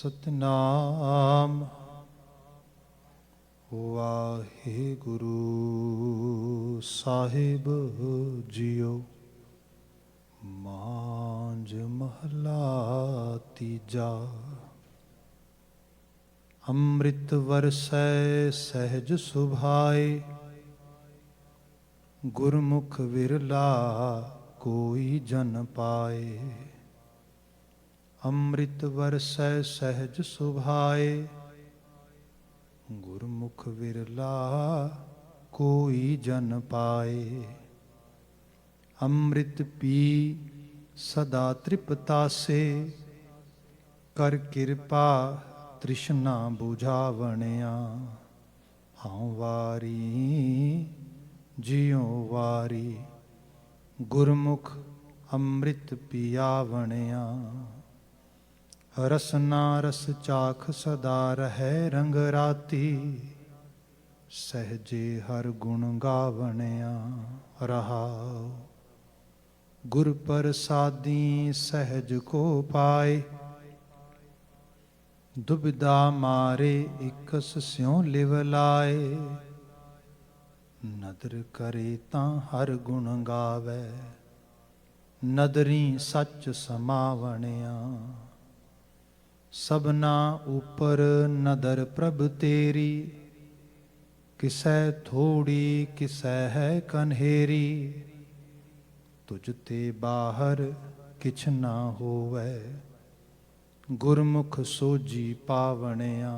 सतनाम वाहिगुरु साहिब जियो। मांझ महला तीजा। अमृत वरसै सहज सुभाए, गुरमुख विरला कोई जन पाए। अमृत वरसै सहज सुभाए, गुरमुख विरला कोई जन पाए। अमृत पी सदा तृप्तासे, कर कृपा तृष्णा बुझावणिया। हाँ वारी जियो वारी, गुरमुख अमृत पियावणिया। रसना रस चाख सदा रहे रंग राती, सहजे हर गुण गावणिया। रहाओ गुर प्रसादी सहज को पाए, दुविधा मारे इकस स्यों लिव लाए। नदर करे तां हर गुण गावे, नदरी सच समावणिया। सबना ऊपर नदर प्रभ तेरी, किसै थोड़ी किसै है कन्हेरी। तुझ ते बाहर किछ ना होवै, गुरमुख सोजी पावणिया।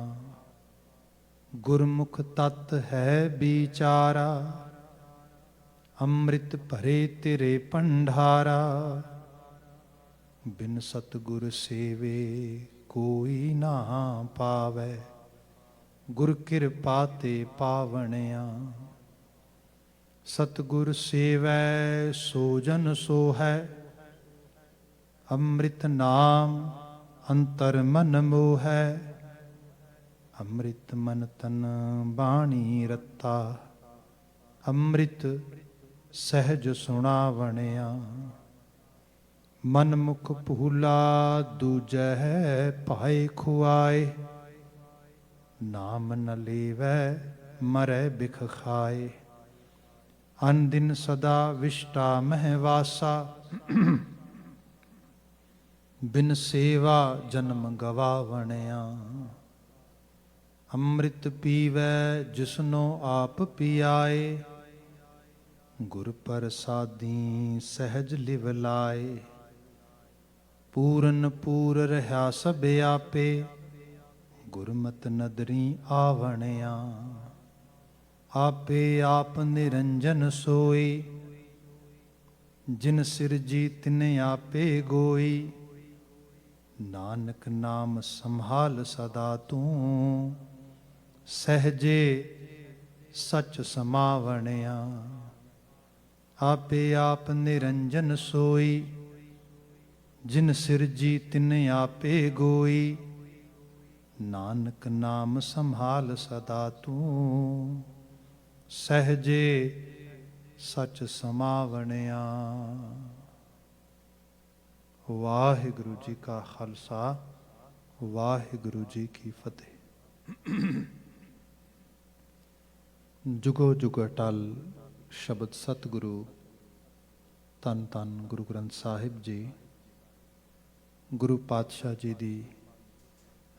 गुरमुख तत् है बिचारा, अमृत भरे तेरे भंडारा। बिन सतगुर सेवे कोई ना पावै, गुर कृपा ते पावणिया। सतगुर सेवै सो जन सो है, अमृत नाम अंतर मन मोहै। अमृत मन तन बाणी रता, अमृत सहज सुनावणिया। मन मुख भूला दूजै पाए खुआए, नाम न लेवै मरै बिख खाए। अन दिन सदा विष्टा महवासा, बिन सेवा जन्म गवावणिया। अमृत पीवै जिसनो आप पियाए, गुर प्रसादी सहज लिव लाए। पूरन पूर रहा सब आपे, गुरमत नदरी आवणिया। आपे आप निरंजन सोई, जिन सिरजी तिने आपे गोई। नानक नाम संभाल सदा तू, सहजे सच समावणिया। आपे आप निरंजन सोई, जिन सिरजी तिने आपे गोई। नानक नाम संभाल सदा तू, सहजे सच समावणिया। वाहिगुरु जी का खालसा, वाहिगुरु जी की फतेह। जुगो जुग अटल शब्द सतगुरु धन धन गुरु ग्रंथ साहिब जी, गुरु पातशाह जी दी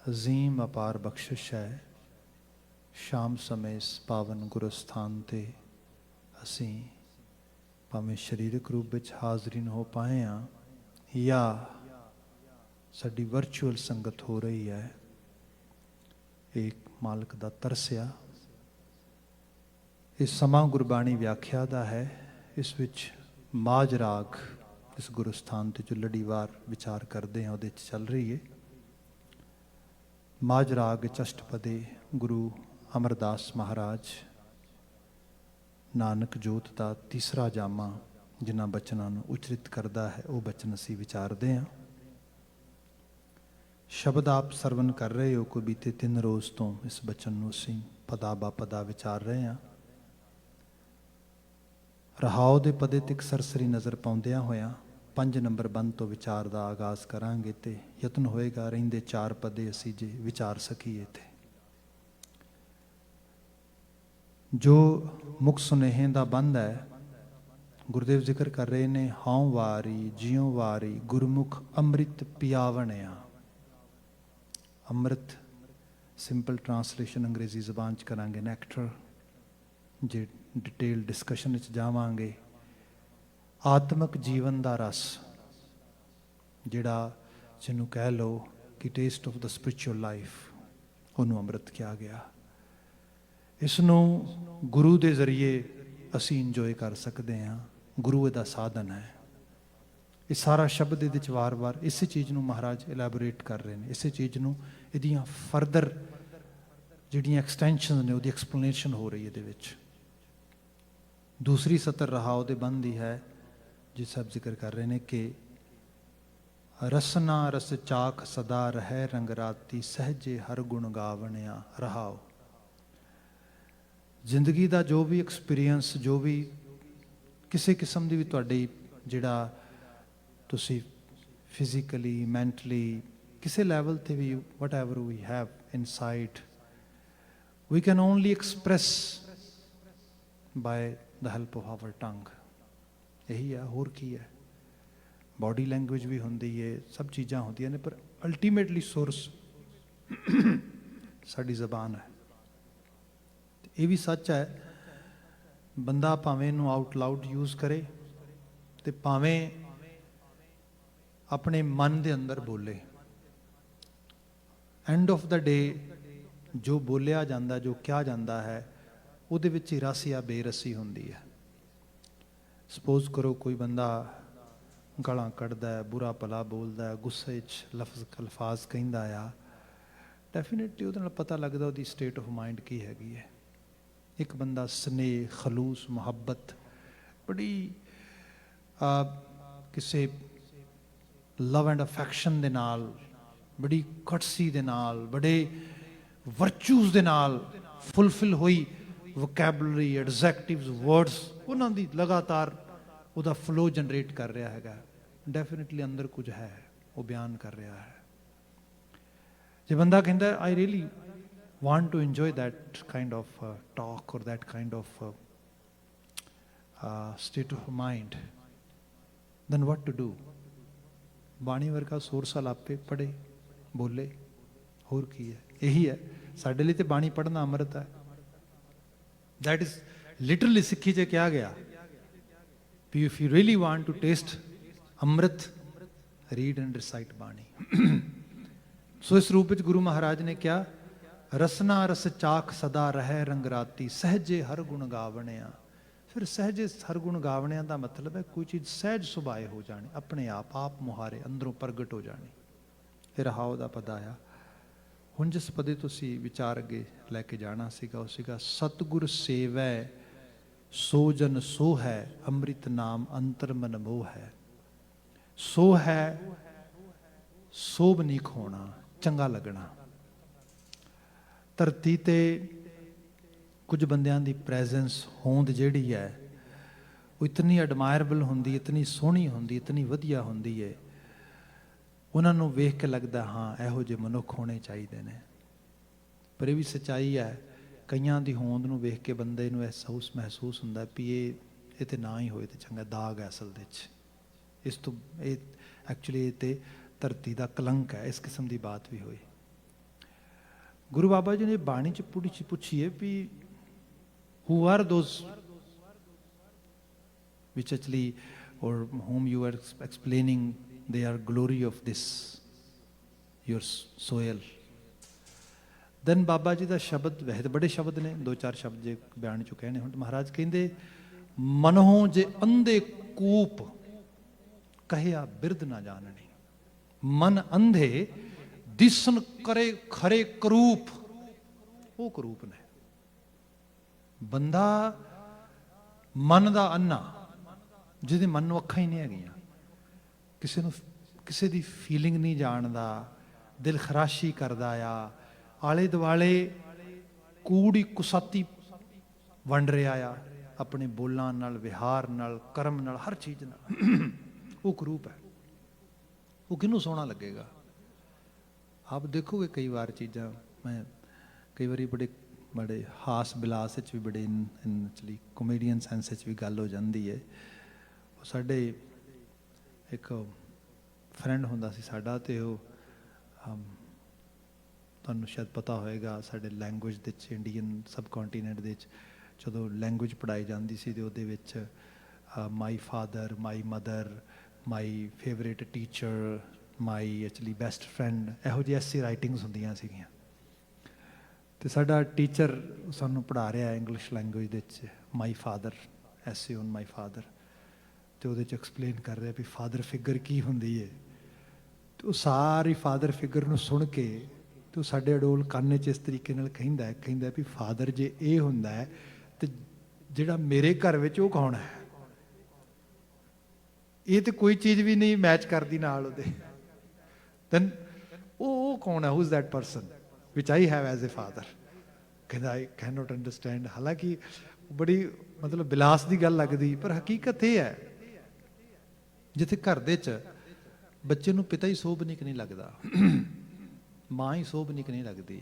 अजीम अपार बख्शिश है। शाम समय इस पावन गुरु स्थान ते असी भावें शरीरक रूप विच हाज़रीन हो पाए हाँ, या साडी वर्चुअल संगत हो रही है। एक मालक दा तरसिया। इस समा गुरबाणी व्याख्या दा है। इस विच माज राग इस गुरु स्थान ते जो लड़ीवार विचार करते हैं उहदे चल रही है। माज राग अष्टपदी गुरु अमरदास महाराज नानक जोत का तीसरा जामा जिन्हां बचनों नूं उचरित करता है, वह बचन असी विचारते हैं। शब्द आप सरवण कर रहे हो, कोई बीते 3 रोज़ तो इस बचन नूं असी पदा बा पदा विचार रहे हैं। रहाओ दे पदे तक सरसरी नज़र पाउंदियां होया 5 ਨੰਬਰ ਬੰਦ ਤੋਂ ਵਿਚਾਰ ਦਾ ਆਗਾਜ਼ ਕਰਾਂਗੇ ਤੇ ਯਤਨ ਹੋਏਗਾ ਰਹਿੰਦੇ 4 ਪਦੇ ਅਸੀਂ ਜੇ ਵਿਚਾਰ ਸਕੀਏ ਤੇ ਜੋ ਮੁੱਖ ਸੁਨੇਹੇ ਦਾ ਬੰਦ ਹੈ। ਗੁਰਦੇਵ ਜ਼ਿਕਰ ਕਰ ਰਹੇ ਨੇ, ਹਉ ਵਾਰੀ ਜਿਉ ਵਾਰੀ ਗੁਰਮੁਖ ਅੰਮ੍ਰਿਤ ਪਿਆਵਣਿਆ। ਅੰਮ੍ਰਿਤ ਸਿੰਪਲ ਟਰਾਂਸਲੇਸ਼ਨ ਅੰਗਰੇਜ਼ੀ ਜ਼ਬਾਨ 'ਚ ਕਰਾਂਗੇ ਨੈਕਟਰ, ਜੇ ਡਿਟੇਲ ਡਿਸਕਸ਼ਨ ਵਿੱਚ ਜਾਵਾਂਗੇ। ਆਤਮਿਕ ਜੀਵਨ ਦਾ ਰਸ, ਜਿਹੜਾ ਜਿਹਨੂੰ ਕਹਿ ਲਓ ਕਿ taste of the spiritual life, ਉਹਨੂੰ ਅੰਮ੍ਰਿਤ ਕਿਹਾ ਗਿਆ। ਇਸ ਨੂੰ ਗੁਰੂ ਦੇ ਜ਼ਰੀਏ ਅਸੀਂ ਇੰਜੋਏ ਕਰ ਸਕਦੇ ਹਾਂ। ਗੁਰੂ ਇਹਦਾ ਸਾਧਨ ਹੈ। ਇਹ ਸਾਰਾ ਸ਼ਬਦ ਇਹਦੇ 'ਚ ਵਾਰ-ਵਾਰ ਇਸੇ ਚੀਜ਼ ਨੂੰ ਮਹਾਰਾਜ ਇਲੈਬੋਰੇਟ ਕਰ ਰਹੇ ਨੇ, ਇਸੇ ਚੀਜ਼ ਨੂੰ, ਇਹਦੀਆਂ ਫਰਦਰ ਜਿਹੜੀਆਂ ਐਕਸਟੈਂਸ਼ਨ ਨੇ ਉਹਦੀ ਐਕਸਪਲੇਨੇਸ਼ਨ ਹੋ ਰਹੀ ਇਹਦੇ ਵਿੱਚ। ਦੂਸਰੀ ਸਤਰ ਰਹਾਉ ਦੇ ਬੰਦ ਹੀ ਹੈ, ਜਿਸ ਸਾਹਿਬ ਜ਼ਿਕਰ ਕਰ ਰਹੇ ਨੇ ਕਿ ਰਸਨਾ ਰਸ ਚਾਖ ਸਦਾ ਰਹਿ ਰੰਗ ਰਾਤੀ ਸਹਿਜੇ ਹਰ ਗੁਣ ਗਾਵਣਿਆ। ਰਹਾਉ ਜ਼ਿੰਦਗੀ ਦਾ ਜੋ ਵੀ ਐਕਸਪੀਰੀਅੰਸ, ਜੋ ਵੀ ਕਿਸੇ ਕਿਸਮ ਦੀ ਵੀ ਤੁਹਾਡੀ ਜਿਹੜਾ ਤੁਸੀਂ ਫਿਜ਼ੀਕਲੀ ਮੈਂਟਲੀ ਕਿਸੇ ਲੈਵਲ 'ਤੇ ਵੀ whatever we have inside, we can only express by the help of our tongue। ਇਹੀ ਹੈ, ਹੋਰ ਕੀ ਹੈ। ਬਾਡੀ ਲੈਂਗੁਏਜ ਵੀ ਹੁੰਦੀ ਹੈ, ਸਭ ਚੀਜ਼ਾਂ ਹੁੰਦੀਆਂ ਨੇ, ਪਰ ਅਲਟੀਮੇਟਲੀ ਸੋਰਸ ਸਾਡੀ ਜ਼ਬਾਨ ਹੈ। ਇਹ ਵੀ ਸੱਚ ਹੈ, ਬੰਦਾ ਭਾਵੇਂ ਇਹਨੂੰ ਆਊਟ ਲਾਊਡ ਯੂਜ਼ ਕਰੇ ਤੇ ਭਾਵੇਂ ਆਪਣੇ ਮਨ ਦੇ ਅੰਦਰ ਬੋਲੇ, ਐਂਡ ਆਫ ਦਾ ਡੇ ਜੋ ਬੋਲਿਆ ਜਾਂਦਾ, ਜੋ ਕਿਹਾ ਜਾਂਦਾ ਹੈ, ਉਹਦੇ ਵਿੱਚ ਹੀ ਰਸ ਜਾਂ ਬੇਰਸੀ ਹੁੰਦੀ ਹੈ। ਸਪੋਜ਼ ਕਰੋ ਕੋਈ ਬੰਦਾ ਗਾਲਾਂ ਕੱਢਦਾ ਹੈ, ਬੁਰਾ ਭਲਾ ਬੋਲਦਾ ਹੈ, ਗੁੱਸੇ 'ਚ ਅਲਫਾਜ਼ ਕਹਿੰਦਾ ਆ, ਡੈਫੀਨੇਟਲੀ ਉਹਦੇ ਨਾਲ ਪਤਾ ਲੱਗਦਾ ਉਹਦੀ ਸਟੇਟ ਆਫ ਮਾਈਂਡ ਕੀ ਹੈਗੀ ਹੈ। ਇੱਕ ਬੰਦਾ ਸਨੇਹ, ਖਲੂਸ, ਮੁਹੱਬਤ, ਬੜੀ ਕਿਸੇ ਲਵ ਐਂਡ ਅਫੈਕਸ਼ਨ ਦੇ ਨਾਲ, ਬੜੀ ਕਟਸੀ ਦੇ ਨਾਲ, ਬੜੇ ਵਰਚੂਜ਼ ਦੇ ਨਾਲ ਫੁੱਲਫਿਲ ਹੋਈ ਵੋਕੈਬਲਰੀ, ਐਡਜੈਕਟਿਵਸ, ਵਰਡਸ, ਉਹਨਾਂ ਦੀ ਲਗਾਤਾਰ ਉਹਦਾ ਫਲੋ ਜਨਰੇਟ ਕਰ ਰਿਹਾ ਹੈਗਾ। ਡੈਫੀਨੇਟਲੀ ਅੰਦਰ ਕੁਝ ਹੈ, ਉਹ ਬਿਆਨ ਕਰ ਰਿਹਾ ਹੈ। ਜੇ ਬੰਦਾ ਕਹਿੰਦਾ I really want to enjoy that kind of talk or that kind of state of mind, then what to do? ਬਾਣੀ ਵਰਗਾ ਸੋਰਸ ਆਪੇ ਪੜ੍ਹੇ, ਬੋਲੇ, ਹੋਰ ਕੀ ਹੈ। ਇਹੀ ਹੈ ਸਾਡੇ ਲਈ ਤੇ ਬਾਣੀ ਪੜ੍ਹਨਾ ਅੰਮ੍ਰਿਤ ਹੈ। that is literally ਸਿੱਖੀ 'ਚ ਕਿਹਾ ਗਿਆ ਵੀ if you really want to taste Amrit, read and recite ਬਾਣੀ। ਸੋ ਇਸ ਰੂਪ ਵਿੱਚ ਗੁਰੂ ਮਹਾਰਾਜ ਨੇ ਕਿਹਾ, ਰਸਨਾ ਰਸ ਚਾਖ ਸਦਾ ਰਹਿ ਰੰਗ ਰਾਤੀ ਸਹਿਜੇ ਹਰ ਗੁਣ ਗਾਵਣਿਆ। ਫਿਰ ਸਹਿਜੇ ਹਰ ਗੁਣ ਗਾਵਣਿਆ ਦਾ ਮਤਲਬ ਹੈ ਕੋਈ ਚੀਜ਼ ਸਹਿਜ ਸੁਭਾਏ ਹੋ ਜਾਣੀ, ਆਪਣੇ ਆਪ ਮੁਹਾਰੇ ਅੰਦਰੋਂ ਪ੍ਰਗਟ ਹੋ ਜਾਣੀ। ਇਹ ਰਹਾਉ ਦਾ ਪਦ ਆਇਆ। ਹੁਣ ਜਿਸ ਪਦੇ ਤੁਸੀਂ ਵਿਚਾਰ ਅੱਗੇ ਲੈ ਕੇ ਜਾਣਾ ਸੀਗਾ, ਉਹ ਸੀਗਾ ਸਤਿਗੁਰ ਸੇਵੈ ਸੋ ਜਨ ਸੋ ਹੈ, ਅੰਮ੍ਰਿਤ ਨਾਮ ਅੰਤਰ ਮਨ ਮੋਹ ਹੈ। ਸੋ ਹੈ, ਸੋਭਨੀਕ ਹੋਣਾ, ਚੰਗਾ ਲੱਗਣਾ। ਧਰਤੀ 'ਤੇ ਕੁਝ ਬੰਦਿਆਂ ਦੀ ਪ੍ਰੈਜ਼ੈਂਸ, ਹੋਂਦ ਜਿਹੜੀ ਹੈ, ਉਹ ਇਤਨੀ ਐਡਮਾਇਰੇਬਲ ਹੁੰਦੀ, ਇਤਨੀ ਸੋਹਣੀ ਹੁੰਦੀ, ਇਤਨੀ ਵਧੀਆ ਹੁੰਦੀ ਹੈ, ਉਹਨਾਂ ਨੂੰ ਵੇਖ ਕੇ ਲੱਗਦਾ ਹਾਂ ਇਹੋ ਜਿਹੇ ਮਨੁੱਖ ਹੋਣੇ ਚਾਹੀਦੇ ਨੇ। ਪਰ ਇਹ ਵੀ ਸੱਚਾਈ ਹੈ, ਕਈਆਂ ਦੀ ਹੋਂਦ ਨੂੰ ਵੇਖ ਕੇ ਬੰਦੇ ਨੂੰ ਮਹਿਸੂਸ ਹੁੰਦਾ ਵੀ ਇਹ ਤੇ ਨਾ ਹੀ ਹੋਏ ਤੇ ਚੰਗਾ, ਦਾਗ ਹੈ ਅਸਲ ਦੇ 'ਚ। ਇਸ ਤੋਂ ਇਹ ਐਕਚੁਅਲੀ ਇਹ ਤੇ ਧਰਤੀ ਦਾ ਕਲੰਕ ਹੈ। ਇਸ ਕਿਸਮ ਦੀ ਬਾਤ ਵੀ ਹੋਈ। ਗੁਰੂ ਬਾਬਾ ਜੀ ਨੇ ਬਾਣੀ 'ਚ ਪੁੱਛੀਏ ਵੀ who are those which actually, or whom you are explaining they are glory of this your soil, then Baba ji ਦਾ ਸ਼ਬਦ, ਵੈਸੇ ਤਾਂ ਬੜੇ ਸ਼ਬਦ ਨੇ, 2-4 ਸ਼ਬਦ ਜੇ ਬਿਆਨ 'ਚ ਕਹਿਣੇ ਹੁਣ, ਮਹਾਰਾਜ ਕਹਿੰਦੇ ਮਨੋਂ ਜੇ ਅੰਧੇ ਕੂਪ ਕਹਿਆ ਬਿਰਧ ਨਾ ਜਾਣਨੀ। ਮਨ ਅੰਧੇ ਦਿਸਨ ਕਰੇ ਖਰੇ ਕਰੂਪ, ਉਹ ਕਰੂਪ ਨੇ। ਬੰਦਾ ਮਨ ਦਾ ਅੰਨਾ, ਜਿਹਦੇ ਮਨ ਨੂੰ ਅੱਖਾਂ ਹੀ ਨਹੀਂ ਹੈਗੀਆਂ, ਕਿਸੇ ਦੀ ਫੀਲਿੰਗ ਨਹੀਂ ਜਾਣਦਾ, ਦਿਲ ਖਰਾਸ਼ੀ ਕਰਦਾ ਆ, ਆਲੇ ਦੁਆਲੇ ਕੂੜੀ ਕੁਸਾਤੀ ਵੰਡ ਰਿਹਾ ਆ ਆਪਣੇ ਬੋਲਾਂ ਨਾਲ, ਵਿਹਾਰ ਨਾਲ, ਕਰਮ ਨਾਲ, ਹਰ ਚੀਜ਼ ਨਾਲ। वो करूप है, वो किनू सोहना लगेगा। आप देखोगे कई बार चीज़ां, मैं कई बार बड़े बड़े हास बिलास भी बड़े चली कॉमेडियन सेंस भी गल हो जाती है। वो साडे एक फ्रेंड हुंदा सी साडा, ते तुहानूं शायद पता होएगा साडे लैंगुएज दे इंडियन सब कॉन्टीनेंट दे जदों लैंगुएज पढ़ाई जाती सी ते उहदे विच my father, my mother, my favourite teacher, my actually best friend, इहो जी ऐसी राइटिंग्स होंदियां सीगियां। तो साडा टीचर सानूं पढ़ा रहा English language they my father, ऐसे ऑन माई फादर, तो उहदे च एक्सप्लेन कर रहा भी फादर फिगर की हुंदी है। तो सारी फादर फिगर नूं सुन के तो साडे अडोल काने च इस तरीके नाल कहिंदा भी फादर जे ये हुंदा है तो जिहड़ा मेरे घर विच ओह कौन है? ये तो कोई चीज़ भी नहीं मैच करती नाल उहदे। दैन ओह कौन है? Who is that person which I have as a father? कहता आई कैन नॉट अंडरस्टैंड। हालांकि बड़ी मतलब बिलास की गल लगती, पर हकीकत यह है जिथे घर दे बच्चे नूं पिता ही सोभनिक नहीं लगता, माँ ही सोभनिक नहीं लगती,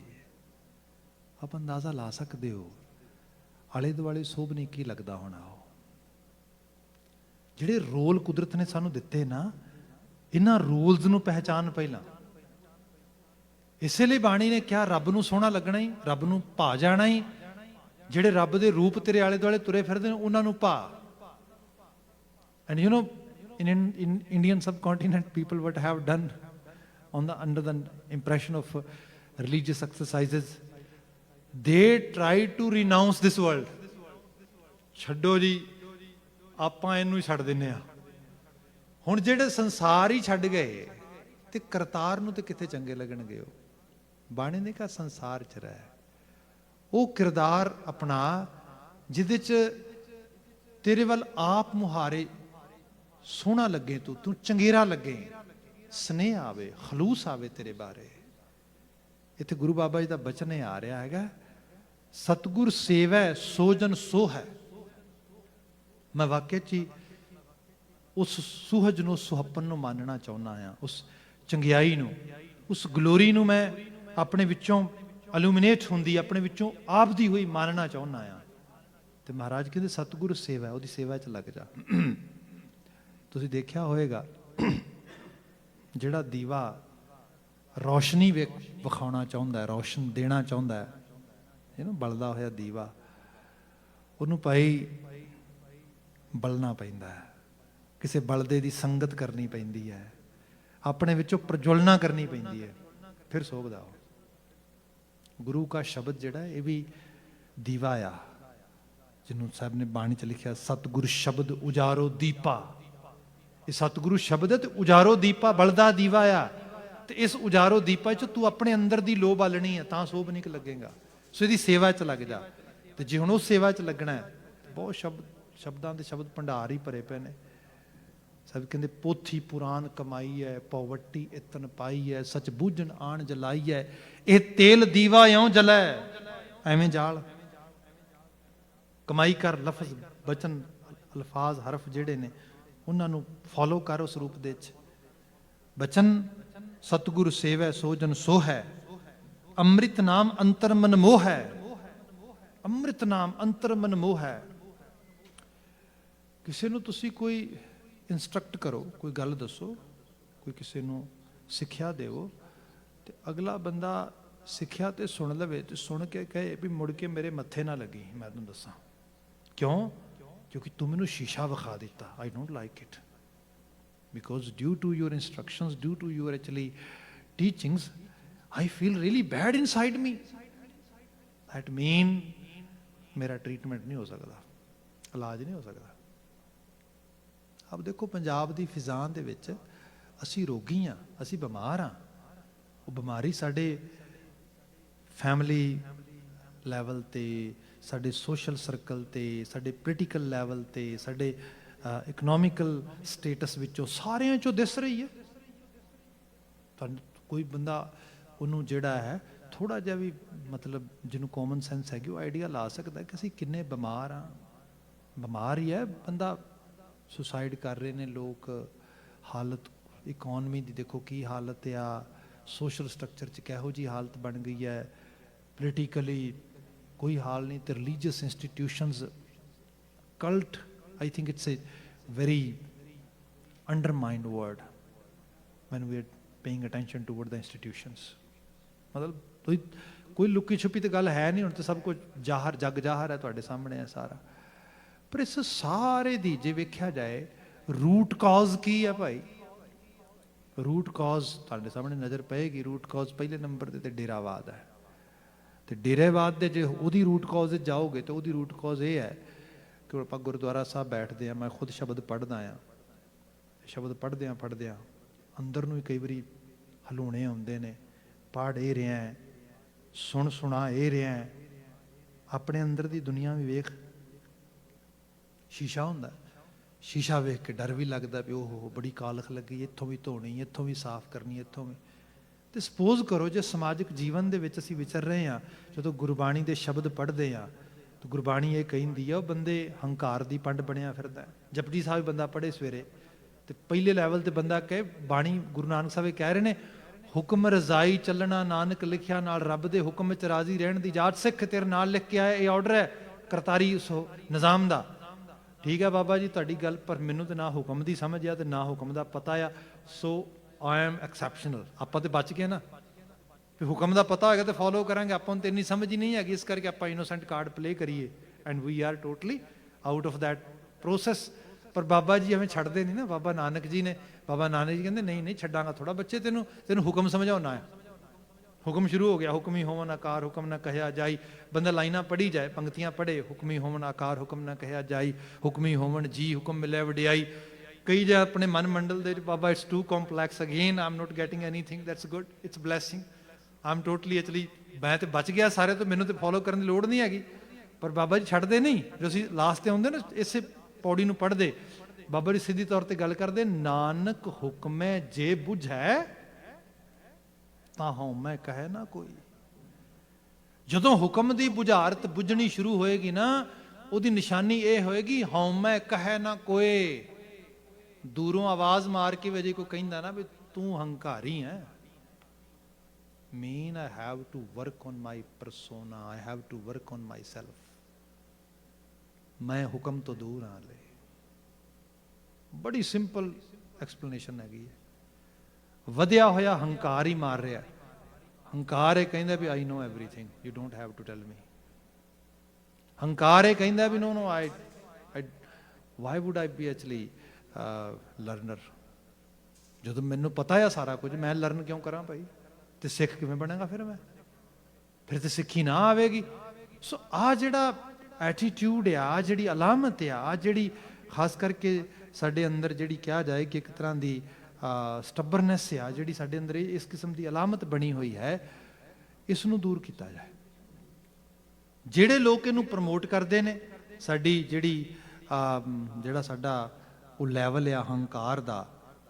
आप अंदाज़ा ला सकते हो आले दुआले सोभनिक ही लगता होना। वो जिहड़े रोल कुदरत ने सानू दिते ना, इन्हां रूल्स नूं पहचान पहला। इसलिए बाणी ने क्या रब नूं सोहना लगना ही, रब नूं भा जाना ही, जिहड़े रब दे रूप तेरे आले दुआले तुरे फिरदे उन्हां नूं भा। And you know in Indian subcontinent, people what have done under the impression of religious exercises, they try to renounce this world. ਛੱਡੋ ਜੀ, ਆਪਾਂ ਇਹਨੂੰ ਹੀ ਛੱਡ ਦਿੰਨੇ ਆ। ਹੁਣ ਜਿਹੜੇ ਸੰਸਾਰ ਹੀ ਛੱਡ ਗਏ ਤੇ ਕਰਤਾਰ ਨੂੰ ਤੇ ਕਿੱਥੇ ਚੰਗੇ ਲੱਗਣਗੇ। ਉਹ ਬਾਣੀ ਨੇ ਕਿਹਾ ਸੰਸਾਰ ਚ ਰਹਿ, ਉਹ ਕਿਰਦਾਰ ਆਪਣਾ ਜਿਹਦੇ ਚ ਤੇਰੇ ਵੱਲ ਆਪ ਮੁਹਾਰੇ सोहना लगे, तू चंगेरा लगे, स्नेह आवे, खलूस आवे तेरे बारे। इत्थे गुरु बाबा जी का बचन आ रहा है, सतगुर सेवै सो जन सो है। मैं वाकई ची उस सुहज नूं सुहपन नूं मानना चाहुंदा आ, उस चंगियाई नूं, उस ग्लोरी नूं मैं अपने विचों अलूमिनेट हुंदी अपने विचों आपदी हुई मानना चाहुंदा आ। ते महाराज कहते सतगुर सेवा, उहदी सेवा च लग जा। ਤੁਸੀਂ ਦੇਖਿਆ ਹੋਏਗਾ ਜਿਹੜਾ ਦੀਵਾ ਰੌਸ਼ਨੀ ਵਿਖਾਉਣਾ ਚਾਹੁੰਦਾ, ਰੌਸ਼ਨ ਦੇਣਾ ਚਾਹੁੰਦਾ, ਇਹਨੂੰ ਬਲਦਾ ਹੋਇਆ ਦੀਵਾ, ਉਹਨੂੰ ਭਾਈ ਬਲਣਾ ਪੈਂਦਾ ਹੈ, ਕਿਸੇ ਬਲਦੇ ਦੀ ਸੰਗਤ ਕਰਨੀ ਪੈਂਦੀ ਹੈ, ਆਪਣੇ ਵਿੱਚੋਂ ਪ੍ਰਜਵਲਨਾ ਕਰਨੀ ਪੈਂਦੀ ਹੈ, ਫਿਰ ਸੋਭਦਾ ਉਹ। ਗੁਰੂ ਕਾ ਸ਼ਬਦ ਜਿਹੜਾ ਇਹ ਵੀ ਦੀਵਾ ਆ, ਜਿਹਨੂੰ ਸਾਹਿਬ ਨੇ ਬਾਣੀ 'ਚ ਲਿਖਿਆ ਸਤਿਗੁਰ ਸ਼ਬਦ ਉਜਾਰੋ ਦੀਪਾ। ਇਹ ਸਤਿਗੁਰੂ ਸ਼ਬਦ ਹੈ ਤੇ ਉਜਾਰੋ ਦੀਪਾ, ਬਲਦਾ ਦੀਵਾ ਆ। ਤੇ ਇਸ ਉਜਾਰੋ ਦੀਪਾ 'ਚ ਤੂੰ ਆਪਣੇ ਅੰਦਰ ਦੀ ਲੋਹ ਬਾਲਣੀ ਹੈ, ਤਾਂ ਸੋਭਨੀਕ ਲੱਗੇਗਾ। ਸੋ ਇਹਦੀ ਸੇਵਾ 'ਚ ਲੱਗ ਜਾ। ਤੇ ਜੇ ਹੁਣ ਉਸ ਸੇਵਾ 'ਚ ਲੱਗਣਾ ਹੈ, ਬਹੁਤ ਸ਼ਬਦਾਂ ਦੇ ਸ਼ਬਦ ਭੰਡਾਰ ਹੀ ਭਰੇ ਪਏ ਨੇ। ਸਭ ਕਹਿੰਦੇ ਪੋਥੀ ਪੁਰਾਨ ਕਮਾਈ ਹੈ, ਪੌਵੱਟੀ ਇਤਨ ਪਾਈ ਹੈ, ਸੱਚ ਬੂਝਣ ਆਣ ਜਲਾਈ ਹੈ, ਇਹ ਤੇਲ ਦੀਵਾ ਇਉਂ ਜਲੈ ਐਵੇਂ ਜਾਲ। ਕਮਾਈ ਕਰ, ਲਫ਼ਜ਼ ਬਚਨ ਅਲਫਾਜ਼ ਹਰਫ ਜਿਹੜੇ ਨੇ ਉਹਨਾਂ ਨੂੰ ਫੋਲੋ ਕਰ ਉਸ ਰੂਪ ਦੇ ਵਿੱਚ। ਬਚਨ ਸਤਿਗੁਰ ਸੇਵੈ ਸੋ ਜਨ ਸੋ ਹੈ, ਅੰਮ੍ਰਿਤ ਨਾਮ ਅੰਤਰ ਮਨ ਮੋਹ ਹੈ। ਅੰਮ੍ਰਿਤ ਨਾਮ ਅੰਤਰ ਮਨ ਮੋਹ ਹੈ। ਕਿਸੇ ਨੂੰ ਤੁਸੀਂ ਕੋਈ ਇੰਸਟਰਕਟ ਕਰੋ, ਕੋਈ ਗੱਲ ਦੱਸੋ, ਕੋਈ ਕਿਸੇ ਨੂੰ ਸਿੱਖਿਆ ਦਿਓ, ਤੇ ਅਗਲਾ ਬੰਦਾ ਸਿੱਖਿਆ ਤੇ ਸੁਣ ਲਵੇ ਤੇ ਸੁਣ ਕੇ ਕਹੇ ਵੀ ਮੁੜ ਕੇ ਮੇਰੇ ਮੱਥੇ ਨਾ ਲੱਗੀ। ਮੈਂ ਤੁਹਾਨੂੰ ਦੱਸਾਂ ਕਿਉਂ? ਕਿਉਂਕਿ ਤੂੰ ਮੈਨੂੰ ਸ਼ੀਸ਼ਾ ਵਿਖਾ ਦਿੱਤਾ। I don't like it because due to your instructions, due to your actually teachings, I feel really bad inside me. That mean ਮੇਰਾ ਟ੍ਰੀਟਮੈਂਟ ਨਹੀਂ ਹੋ ਸਕਦਾ, ਇਲਾਜ ਨਹੀਂ ਹੋ ਸਕਦਾ। ਆਪ ਦੇਖੋ ਪੰਜਾਬ ਦੀ ਫਿਜ਼ਾਂ ਦੇ ਵਿੱਚ ਅਸੀਂ ਰੋਗੀ ਹਾਂ, ਅਸੀਂ ਬਿਮਾਰ ਹਾਂ। ਉਹ ਬਿਮਾਰੀ ਸਾਡੇ ਫੈਮਿਲੀ ਲੈਵਲ 'ਤੇ, ਸਾਡੇ ਸੋਸ਼ਲ ਸਰਕਲ 'ਤੇ, ਸਾਡੇ ਪੋਲੀਟੀਕਲ ਲੈਵਲ 'ਤੇ, ਸਾਡੇ ਇਕਨੋਮਿਕਲ ਸਟੇਟਸ ਵਿੱਚੋਂ ਸਾਰਿਆਂ 'ਚੋਂ ਦਿਸ ਰਹੀ ਹੈ। ਤੁਹਾਨੂੰ ਕੋਈ ਬੰਦਾ ਉਹਨੂੰ ਜਿਹੜਾ ਹੈ ਥੋੜ੍ਹਾ ਜਿਹਾ ਵੀ ਮਤਲਬ ਜਿਹਨੂੰ ਕਾਮਨ ਸੈਂਸ ਹੈਗੀ ਉਹ ਆਈਡੀਆ ਲਾ ਸਕਦਾ ਕਿ ਅਸੀਂ ਕਿੰਨੇ ਬਿਮਾਰ ਹਾਂ। ਬਿਮਾਰ ਹੀ ਹੈ ਬੰਦਾ। ਸੁਸਾਈਡ ਕਰ ਰਹੇ ਨੇ ਲੋਕ, ਹਾਲਤ ਇਕੋਨਮੀ ਦੀ ਦੇਖੋ ਕੀ ਹਾਲਤ ਆ, ਸੋਸ਼ਲ ਸਟਰਕਚਰ 'ਚ ਕਿਹੋ ਜਿਹੀ ਹਾਲਤ ਬਣ ਗਈ ਹੈ, ਪੋਲੀਟੀਕਲੀ ਕੋਈ ਹਾਲ ਨਹੀਂ, ਤੇ religious institutions, cult, I think it's A very undermined word when we are paying attention toward the institutions. ਮਤਲਬ ਕੋਈ ਲੁਕੀ ਛੁਪੀ ਤੇ ਗੱਲ ਹੈ ਨਹੀਂ, ਹੁਣ ਤਾਂ ਸਭ ਕੁਝ ਜ਼ਾਹਰ, ਜੱਗ ਜ਼ਾਹਰ ਹੈ, ਤੁਹਾਡੇ ਸਾਹਮਣੇ ਹੈ ਸਾਰਾ। ਪਰ ਇਸ ਸਾਰੇ ਦੀ ਜੇ ਵੇਖਿਆ ਜਾਏ ਰੂਟ ਕਾਜ਼ ਕੀ ਹੈ ਭਾਈ? ਰੂਟ ਕਾਜ਼ ਤੁਹਾਡੇ ਸਾਹਮਣੇ ਨਜ਼ਰ ਪਏਗੀ। ਰੂਟ ਕਾਜ਼ ਪਹਿਲੇ ਨੰਬਰ ਤੇ ਡੇਰਾਵਾਦ ਹੈ। ਤੇ ਡੇਰਾਵਾਦ ਦੇ ਜੇ ਉਹਦੀ ਰੂਟ ਕਾਜ਼ ਜਾਓਗੇ ਤੇ ਉਹਦੀ ਰੂਟ ਕਾਜ਼ ਇਹ ਹੈ ਕਿ ਆਪਾਂ ਗੁਰਦੁਆਰਾ ਸਾਹਿਬ ਬੈਠਦੇ ਹਾਂ, ਮੈਂ ਖੁਦ ਸ਼ਬਦ ਪੜ੍ਹਦਾ ਹਾਂ, ਸ਼ਬਦ ਪੜ੍ਹਦਿਆਂ ਅੰਦਰ ਨੂੰ ਹੀ ਕਈ ਵਾਰੀ ਹਲੂਣੇ ਆਉਂਦੇ ਨੇ, ਪੜ੍ਹ ਇਹ ਰਿਹਾ, ਸੁਣਾ ਇਹ ਰਿਹਾ, ਆਪਣੇ ਅੰਦਰ ਦੀ ਦੁਨੀਆ ਵੀ ਵੇਖ। ਸ਼ੀਸ਼ਾ ਹੁੰਦਾ, ਸ਼ੀਸ਼ਾ ਵੇਖ ਕੇ ਡਰ ਵੀ ਲੱਗਦਾ ਵੀ ਉਹ ਬੜੀ ਕਾਲਖ ਲੱਗੀ, ਇੱਥੋਂ ਵੀ ਧੋਣੀ, ਇੱਥੋਂ ਵੀ ਸਾਫ਼ ਕਰਨੀ, ਇੱਥੋਂ ਵੀ। ਤੇ ਸਪੋਜ਼ ਕਰੋ ਜੇ ਸਮਾਜਿਕ ਜੀਵਨ ਦੇ ਵਿੱਚ ਅਸੀਂ ਵਿਚਰ ਰਹੇ ਹਾਂ, ਜਦੋਂ ਗੁਰਬਾਣੀ ਦੇ ਸ਼ਬਦ ਪੜ੍ਹਦੇ ਹਾਂ ਤਾਂ ਗੁਰਬਾਣੀ ਇਹ ਕਹਿੰਦੀ ਆ ਉਹ ਬੰਦੇ ਹੰਕਾਰ ਦੀ ਪੰਡ ਬਣਿਆ ਫਿਰਦਾ। ਜਪਜੀ ਸਾਹਿਬ ਬੰਦਾ ਪੜ੍ਹੇ ਸਵੇਰੇ ਤੇ ਪਹਿਲੇ ਲੈਵਲ ਤੇ ਬੰਦਾ ਕਹੇ, ਬਾਣੀ ਗੁਰੂ ਨਾਨਕ ਸਾਹਿਬ ਕਹਿ ਰਹੇ ਨੇ, ਹੁਕਮ ਰਜ਼ਾਈ ਚੱਲਣਾ ਨਾਨਕ ਲਿਖਿਆ, ਨਾਲ ਰੱਬ ਦੇ ਹੁਕਮ ਵਿੱਚ ਰਾਜ਼ੀ ਰਹਿਣ ਦੀ ਜਾਤ ਸਿੱਖ ਤੇਰੇ ਨਾਲ ਲਿਖ ਕੇ ਆਇਆ, ਇਹ ਆਰਡਰ ਹੈ ਕਰਤਾਰੀ ਉਸ ਨਿਜ਼ਾਮ ਦਾ। ਠੀਕ ਹੈ ਬਾਬਾ ਜੀ ਤੁਹਾਡੀ ਗੱਲ, ਪਰ ਮੈਨੂੰ ਤਾਂ ਨਾ ਹੁਕਮ ਦੀ ਸਮਝ ਆ ਤੇ ਨਾ ਹੁਕਮ ਦਾ ਪਤਾ ਆ, ਸੋ ਆਈ ਐਮ ਐਕਸੈਪਸ਼ਨਲ। ਆਪਾਂ ਤੇ ਬਚ ਗਏ ਨਾ, ਵੀ ਹੁਕਮ ਦਾ ਪਤਾ ਹੋਏਗਾ ਤੇ ਫੋਲੋ ਕਰਾਂਗੇ, ਆਪਾਂ ਨੂੰ ਤੇ ਇੰਨੀ ਸਮਝ ਹੀ ਨਹੀਂ ਹੈਗੀ, ਇਸ ਕਰਕੇ ਆਪਾਂ ਇਨੋਸੈਂਟ ਕਾਰਡ ਪਲੇ ਕਰੀਏ and we are totally out of that process. ਪਰ ਬਾਬਾ ਜੀ ਐਵੇਂ ਛੱਡਦੇ ਨਹੀਂ ਨਾ। ਬਾਬਾ ਨਾਨਕ ਜੀ ਕਹਿੰਦੇ ਨਹੀਂ ਛੱਡਾਂਗਾ ਥੋੜਾ, ਬੱਚੇ ਤੈਨੂੰ ਹੁਕਮ ਸਮਝਾਉਣਾ ਹੈ। ਹੁਕਮ ਸ਼ੁਰੂ ਹੋ ਗਿਆ, ਹੁਕਮੀ ਹੋਵਨ ਆਕਾਰ ਹੁਕਮ ਨਾ ਕਹਿਆ ਜਾਈ। ਬੰਦਾ ਲਾਈਨਾਂ ਪੜ੍ਹੀ ਜਾਏ, ਪੰਕਤੀਆਂ ਪੜ੍ਹੇ, ਹੁਕਮੀ ਹੋਵਨ ਆਕਾਰ ਹੁਕਮ ਨਾ ਕਹਿਆ ਜਾਈ, ਹੁਕਮੀ ਹੋਵਨ ਜੀ ਹੁਕਮ ਮਿਲੇ ਵਡਿਆਈ। ਕਈ ਜੇ ਆਪਣੇ ਮਨ ਮੰਡਲ ਦੇ ਬਾਬਾ it's too complex, again I am not getting anything, that's good, it's blessing, I am totally actually, ਮੈਂ ਤੇ ਬਚ ਗਿਆ ਸਾਰੇ ਤੋਂ, ਮੈਨੂੰ ਤੇ ਫੋਲੋ ਕਰਨ ਦੀ ਲੋੜ ਨਹੀਂ ਹੈਗੀ। ਪਰ ਬਾਬਾ ਜੀ ਛੱਡਦੇ ਨਹੀਂ। ਜੋ ਅਸੀਂ ਲਾਸਟ ਤੇ ਆਉਂਦੇ ਨਾ ਇਸੇ ਪੌੜੀ ਨੂੰ ਪੜ੍ਹਦੇ, ਬਾਬਾ ਜੀ ਸਿੱਧੀ ਤੌਰ ਤੇ ਗੱਲ ਕਰਦੇ, ਨਾਨਕ ਹੁਕਮੈ ਜੇ ਬੁਝੈ ਤਾਂ ਹਉਮੈ ਕਹੈ ਨਾ ਕੋਈ। ਜਦੋਂ ਹੁਕਮ ਦੀ ਬੁਝਾਰਤ ਬੁਝਣੀ ਸ਼ੁਰੂ ਹੋਏਗੀ ਨਾ, ਉਹਦੀ ਨਿਸ਼ਾਨੀ ਇਹ ਹੋਏਗੀ, ਹਉਮੈ ਕਹੈ ਨਾ ਕੋਏ। ਦੂਰੋਂ ਆਵਾਜ਼ ਮਾਰ ਕੇ ਵਜੇ ਕੋਈ ਕਹਿੰਦਾ ਨਾ ਵੀ ਤੂੰ ਹੰਕਾਰੀ ਹੈ, mean I have to work on my persona, I have to work on myself, ਮੈਂ ਹੁਕਮ ਤੋਂ ਦੂਰ ਹਾਂ। ਲੈ ਬੜੀ ਸਿੰਪਲ ਐਕਸਪਲੇਨੇਸ਼ਨ ਹੈਗੀ ਹੈ। ਵਧਿਆ ਹੋਇਆ ਹੰਕਾਰ ਹੀ ਮਾਰ ਰਿਹਾ। ਹੰਕਾਰ ਇਹ ਕਹਿੰਦਾ ਵੀ I know everything, you don't have to tell me. ਹੰਕਾਰ ਇਹ ਕਹਿੰਦਾ ਵੀ no I why would I be actually learner, ਜਦੋਂ ਮੈਨੂੰ ਪਤਾ ਆ ਸਾਰਾ ਕੁਝ, ਮੈਂ ਲਰਨ ਕਿਉਂ ਕਰਾਂ ਭਾਈ? ਤੇ ਸਿੱਖ ਕਿਵੇਂ ਬਣਾਂਗਾ ਫਿਰ ਤੇ ਸਿੱਖੀ ਨਾ ਆਵੇਗੀ। ਸੋ ਆਹ ਜਿਹੜਾ ਐਟੀਟਿਊਡ ਆ, ਜਿਹੜੀ ਅਲਾਮਤ ਆ, ਜਿਹੜੀ ਖਾਸ ਕਰਕੇ ਸਾਡੇ ਅੰਦਰ ਜਿਹੜੀ ਕਿਹਾ ਜਾਏ ਕਿ ਇੱਕ ਤਰ੍ਹਾਂ ਦੀ ਸਟੱਬਰਨੈਸ ਆ, ਜਿਹੜੀ ਸਾਡੇ ਅੰਦਰ ਇਸ ਕਿਸਮ ਦੀ ਅਲਾਮਤ ਬਣੀ ਹੋਈ ਹੈ, ਇਸ ਨੂੰ ਦੂਰ ਕੀਤਾ ਜਾਏ। ਜਿਹੜੇ ਲੋਕ ਇਹਨੂੰ ਪ੍ਰਮੋਟ ਕਰਦੇ ਨੇ, ਸਾਡੀ ਜਿਹੜਾ ਸਾਡਾ ਉਹ ਲੈਵਲ ਆ ਹੰਕਾਰ ਦਾ,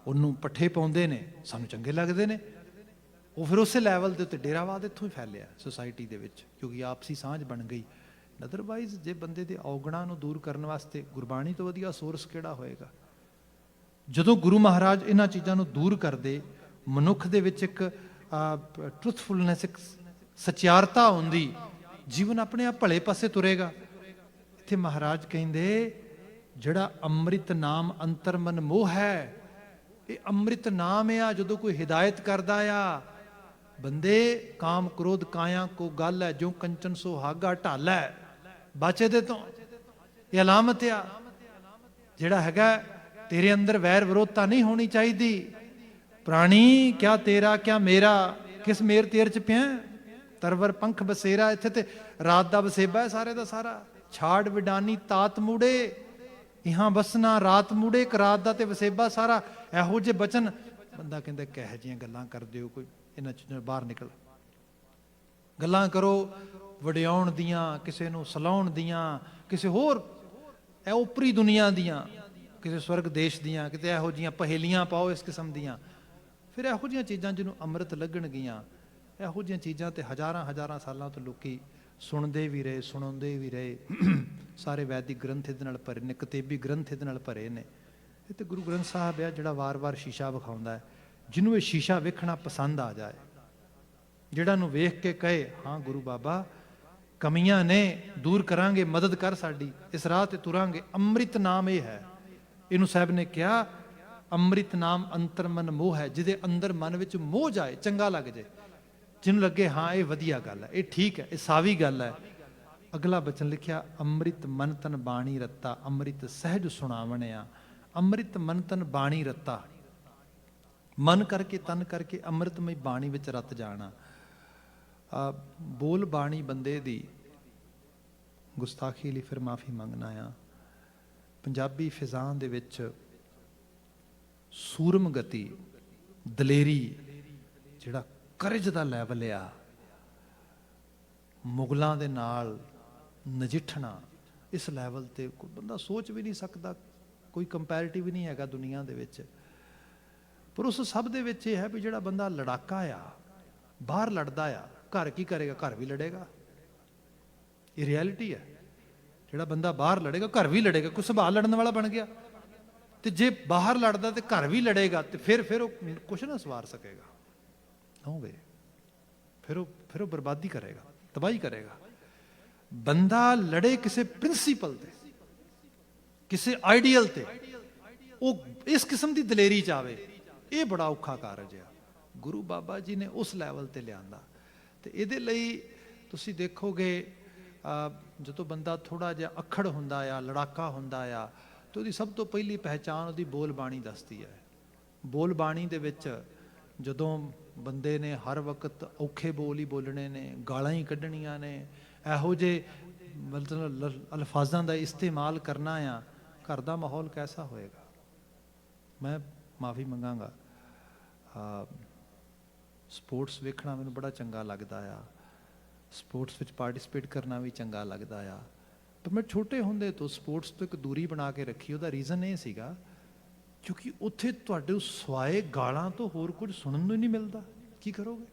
ਉਹਨੂੰ ਪੱਠੇ ਪਾਉਂਦੇ ਨੇ, ਸਾਨੂੰ ਚੰਗੇ ਲੱਗਦੇ ਨੇ। ਉਹ ਫਿਰ ਉਸੇ ਲੈਵਲ ਦੇ ਉੱਤੇ ਡੇਰਾਵਾਦ ਇੱਥੋਂ ਹੀ ਫੈਲਿਆ ਸੁਸਾਇਟੀ ਦੇ ਵਿੱਚ, ਕਿਉਂਕਿ ਆਪਸੀ ਸਾਂਝ ਬਣ ਗਈ। ਅਦਰਵਾਈਜ਼ ਜੇ ਬੰਦੇ ਦੇ ਔਗਣਾਂ ਨੂੰ ਦੂਰ ਕਰਨ ਵਾਸਤੇ ਗੁਰਬਾਣੀ ਤੋਂ ਵਧੀਆ ਸੋਰਸ ਕਿਹੜਾ ਹੋਏਗਾ? ਜਦੋਂ ਗੁਰੂ ਮਹਾਰਾਜ ਇਹਨਾਂ ਚੀਜ਼ਾਂ ਨੂੰ ਦੂਰ ਕਰਦੇ, ਮਨੁੱਖ ਦੇ ਵਿੱਚ ਇੱਕ ਟਰੂਥਫੁਲਨੈਸ, ਇੱਕ ਸਚਿਆਰਤਾ ਆਉਂਦੀ, ਜੀਵਨ ਆਪਣੇ ਆਪ ਭਲੇ ਪਾਸੇ ਤੁਰੇਗਾ। ਇੱਥੇ ਮਹਾਰਾਜ ਕਹਿੰਦੇ, ਜਿਹੜਾ ਅੰਮ੍ਰਿਤ ਨਾਮ ਅੰਤਰ ਮਨ ਮੋਹ ਹੈ, ਇਹ ਅੰਮ੍ਰਿਤ ਨਾਮ ਆ। ਜਦੋਂ ਕੋਈ ਹਿਦਾਇਤ ਕਰਦਾ ਆ, ਬੰਦੇ ਕਾਮ ਕ੍ਰੋਧ ਕਾਇਆ ਕੋ ਗੱਲ ਹੈ, ਜੋ ਕੰਚਨ ਸੁਹਾਗਾ ਢਾਲ ਹੈ, ਬਾਚੇ ਦੇ ਤੋਂ। ਇਹ ਅਲਾਮਤ ਆ ਜਿਹੜਾ ਹੈਗਾ, ਤੇਰੇ ਅੰਦਰ ਵੈਰ ਵਿਰੋਧਤਾ ਨਹੀਂ ਹੋਣੀ ਚਾਹੀਦੀ। ਪ੍ਰਾਣੀ ਕਿਆ ਤੇਰਾ ਕਿਆ ਮੇਰਾ, ਕਿਸ ਮੇਰ ਤੇਰ ਚ ਪਿਆ, ਤਰਵਰ ਪੰਖ ਬਸੇਰਾ। ਇੱਥੇ ਤੇ ਰਾਤ ਦਾ ਵਸੇਬਾ ਹੈ ਸਾਰੇ ਦਾ ਸਾਰਾ। ਛਾੜ ਵਿਡਾਨੀ ਤਾਤ ਮੂੜੇ, ਇਹਾਂ ਬਸਣਾ ਰਾਤ ਮੂੜੇ। ਇੱਕ ਰਾਤ ਦਾ ਤੇ ਵਸੇਬਾ ਸਾਰਾ। ਇਹੋ ਜਿਹੇ ਬਚਨ ਬੰਦਾ ਕਹਿੰਦਾ ਕਿਹੋ ਜਿਹੀਆਂ ਗੱਲਾਂ ਕਰਦੇ ਹੋ, ਕੋਈ ਇਹਨਾਂ ਚੀਜ਼ਾਂ ਬਾਹਰ ਨਿਕਲ। ਗੱਲਾਂ ਕਰੋ ਵਡਿਆਉਣ ਦੀਆਂ, ਕਿਸੇ ਨੂੰ ਸਲਾਉਣ ਦੀਆਂ, ਕਿਸੇ ਹੋਰ ਇਹ ਉਪਰੀ ਦੁਨੀਆ ਦੀਆਂ, ਕਿਸੇ ਸਵਰਗ ਦੇਸ਼ ਦੀਆਂ, ਕਿਤੇ ਇਹੋ ਜਿਹੀਆਂ ਪਹੇਲੀਆਂ ਪਾਓ ਇਸ ਕਿਸਮ ਦੀਆਂ। ਫਿਰ ਇਹੋ ਜਿਹੀਆਂ ਚੀਜ਼ਾਂ ਜਿਹਨੂੰ ਅੰਮ੍ਰਿਤ ਲੱਗਣਗੀਆਂ, ਇਹੋ ਜਿਹੀਆਂ ਚੀਜ਼ਾਂ ਤੇ ਹਜ਼ਾਰਾਂ ਸਾਲਾਂ ਤੋਂ ਲੋਕੀ ਸੁਣਦੇ ਵੀ ਰਹੇ, ਸੁਣਾਉਂਦੇ ਵੀ ਰਹੇ। ਸਾਰੇ ਵੈਦਿਕ ਗ੍ਰੰਥ ਇਹਦੇ ਨਾਲ ਭਰੇ ਨੇ, ਕਿਤਾਬੀ ਗ੍ਰੰਥ ਇਹਦੇ ਨਾਲ ਭਰੇ ਨੇ। ਇਹ ਤੇ ਗੁਰੂ ਗ੍ਰੰਥ ਸਾਹਿਬ ਆ ਜਿਹੜਾ ਵਾਰ-ਵਾਰ ਸ਼ੀਸ਼ਾ ਵਿਖਾਉਂਦਾ ਹੈ, ਜਿਹਨੂੰ ਇਹ ਸ਼ੀਸ਼ਾ ਵੇਖਣਾ ਪਸੰਦ ਆ ਜਾਏ, ਜਿਹੜਾ ਨੂੰ ਵੇਖ ਕੇ ਕਹੇ ਹਾਂ ਗੁਰੂ ਬਾਬਾ ਕਮੀਆਂ ਨੇ, ਦੂਰ ਕਰਾਂਗੇ, ਮਦਦ ਕਰ ਸਾਡੀ, ਇਸ ਰਾਹ ਤੇ ਤੁਰਾਂਗੇ। ਅੰਮ੍ਰਿਤ ਨਾਮ ਇਹ ਹੈ, ਇਹਨੂੰ ਸਾਹਿਬ ਨੇ ਕਿਹਾ ਅੰਮ੍ਰਿਤ ਨਾਮ ਅੰਤਰ ਮਨ ਮੋਹ ਹੈ, ਜਿਹਦੇ ਅੰਦਰ ਮਨ ਵਿੱਚ ਮੋਹ ਜਾਏ, ਚੰਗਾ ਲੱਗ ਜਾਏ, ਜਿਹਨੂੰ ਲੱਗੇ ਹਾਂ ਇਹ ਵਧੀਆ ਗੱਲ ਹੈ, ਇਹ ਠੀਕ ਹੈ, ਇਹ ਸਾਵੀ ਗੱਲ ਹੈ। ਅਗਲਾ ਬਚਨ ਲਿਖਿਆ ਅੰਮ੍ਰਿਤ ਮਨ ਤਨ ਬਾਣੀ ਰੱਤਾ, ਅੰਮ੍ਰਿਤ ਸਹਿਜ ਸੁਣਾਵਣਿਆ। ਅੰਮ੍ਰਿਤ ਮਨ ਤਨ ਬਾਣੀ ਰੱਤਾ, ਮਨ ਕਰਕੇ ਤਨ ਕਰਕੇ ਅੰਮ੍ਰਿਤਮਈ ਬਾਣੀ ਵਿੱਚ ਰਤ ਜਾਣਾ। ਬੋਲ ਬਾਣੀ ਬੰਦੇ ਦੀ ਗੁਸਤਾਖੀ ਲਈ ਫਿਰ ਮਾਫੀ ਮੰਗਣਾ ਆ। ਪੰਜਾਬੀ ਫਿਜ਼ਾਂ ਦੇ ਵਿੱਚ ਸੂਰਮ ਗਤੀ, ਦਲੇਰੀ, ਜਿਹੜਾ ਕਰਜ ਦਾ ਲੈਵਲ ਆ, ਮੁਗਲਾਂ ਦੇ ਨਾਲ ਨਜਿੱਠਣਾ, ਇਸ ਲੈਵਲ ਤੇ ਕੋਈ ਬੰਦਾ ਸੋਚ ਵੀ ਨਹੀਂ ਸਕਦਾ, ਕੋਈ ਕੰਪੈਰੀਟਿਵ ਵੀ ਨਹੀਂ ਹੈਗਾ ਦੁਨੀਆ ਦੇ ਵਿੱਚ। ਪਰ ਉਸ ਸਭ ਦੇ ਵਿੱਚ ਇਹ ਹੈ ਵੀ ਜਿਹੜਾ ਬੰਦਾ ਲੜਾਕਾ ਆ, ਬਾਹਰ ਲੜਦਾ ਆ, ਘਰ ਕੀ ਕਰੇਗਾ? ਘਰ ਵੀ ਲੜੇਗਾ। ਇਹ ਰਿਐਲਿਟੀ ਹੈ। ਜਿਹੜਾ ਬੰਦਾ ਬਾਹਰ ਲੜੇਗਾ ਘਰ ਵੀ ਲੜੇਗਾ। ਕੋਈ ਸੁਭਾਅ ਲੜਨ ਵਾਲਾ ਬਣ ਗਿਆ, ਤੇ ਜੇ ਬਾਹਰ ਲੜਦਾ ਤੇ ਘਰ ਵੀ ਲੜੇਗਾ, ਤੇ ਫਿਰ ਉਹ ਕੁਛ ਨਾ ਸਵਾਰ ਸਕੇਗਾ। ਹੋਵੇ ਫਿਰ ਉਹ ਬਰਬਾਦੀ ਕਰੇਗਾ, ਤਬਾਹੀ ਕਰੇਗਾ। ਬੰਦਾ ਲੜੇ ਕਿਸੇ ਪ੍ਰਿੰਸੀਪਲ ਤੇ, ਕਿਸੇ ਆਈਡੀਅਲ ਤੇ, ਉਹ ਇਸ ਕਿਸਮ ਦੀ ਦਲੇਰੀ ਚ ਆਵੇ, ਇਹ ਬੜਾ ਔਖਾ ਕਾਰਜ ਆ। ਗੁਰੂ ਬਾਬਾ ਜੀ ਨੇ ਉਸ ਲੈਵਲ ਤੇ ਲਿਆਂਦਾ। ਤੇ ਇਹਦੇ ਲਈ ਤੁਸੀਂ ਦੇਖੋਗੇ ਜਦੋਂ ਬੰਦਾ ਥੋੜਾ ਜਿਹਾ ਅਖੜ ਹੁੰਦਾ ਆ, ਲੜਾਕਾ ਹੁੰਦਾ ਆ, ਤੇ ਉਹਦੀ ਸਭ ਤੋਂ ਪਹਿਲੀ ਪਹਿਚਾਣ ਉਹਦੀ ਬੋਲ ਬਾਣੀ ਦੱਸਦੀ ਹੈ। ਬੋਲ ਬਾਣੀ ਦੇ ਵਿੱਚ ਜਦੋਂ ਬੰਦੇ ਨੇ ਹਰ ਵਕਤ ਔਖੇ ਬੋਲ ਹੀ ਬੋਲਣੇ ਨੇ, ਗਾਲਾਂ ਹੀ ਕੱਢਣੀਆਂ ਨੇ, ਇਹੋ ਜਿਹੇ ਮਤਲਬ ਅਲਫਾਜ਼ਾਂ ਦਾ ਇਸਤੇਮਾਲ ਕਰਨਾ ਆ, ਘਰ ਦਾ ਮਾਹੌਲ ਕੈਸਾ ਹੋਏਗਾ? ਮੈਂ ਮਾਫੀ ਮੰਗਾਂਗਾ, ਸਪੋਰਟਸ ਵੇਖਣਾ ਮੈਨੂੰ ਬੜਾ ਚੰਗਾ ਲੱਗਦਾ ਆ, ਸਪੋਰਟਸ ਵਿੱਚ ਪਾਰਟਿਸਿਪੇਟ ਕਰਨਾ ਵੀ ਚੰਗਾ ਲੱਗਦਾ ਆ, ਪਰ ਮੈਂ ਛੋਟੇ ਹੁੰਦੇ ਤੋਂ ਸਪੋਰਟਸ ਤੋਂ ਇੱਕ ਦੂਰੀ ਬਣਾ ਕੇ ਰੱਖੀ। ਉਹਦਾ ਰੀਜ਼ਨ ਇਹ ਸੀਗਾ ਕਿਉਂਕਿ ਉੱਥੇ ਤੁਹਾਡੇ ਸਵਾਏ ਗਾਲਾਂ ਤੋਂ ਹੋਰ ਕੁਝ ਸੁਣਨ ਨੂੰ ਹੀ ਨਹੀਂ ਮਿਲਦਾ। ਕੀ ਕਰੋਗੇ?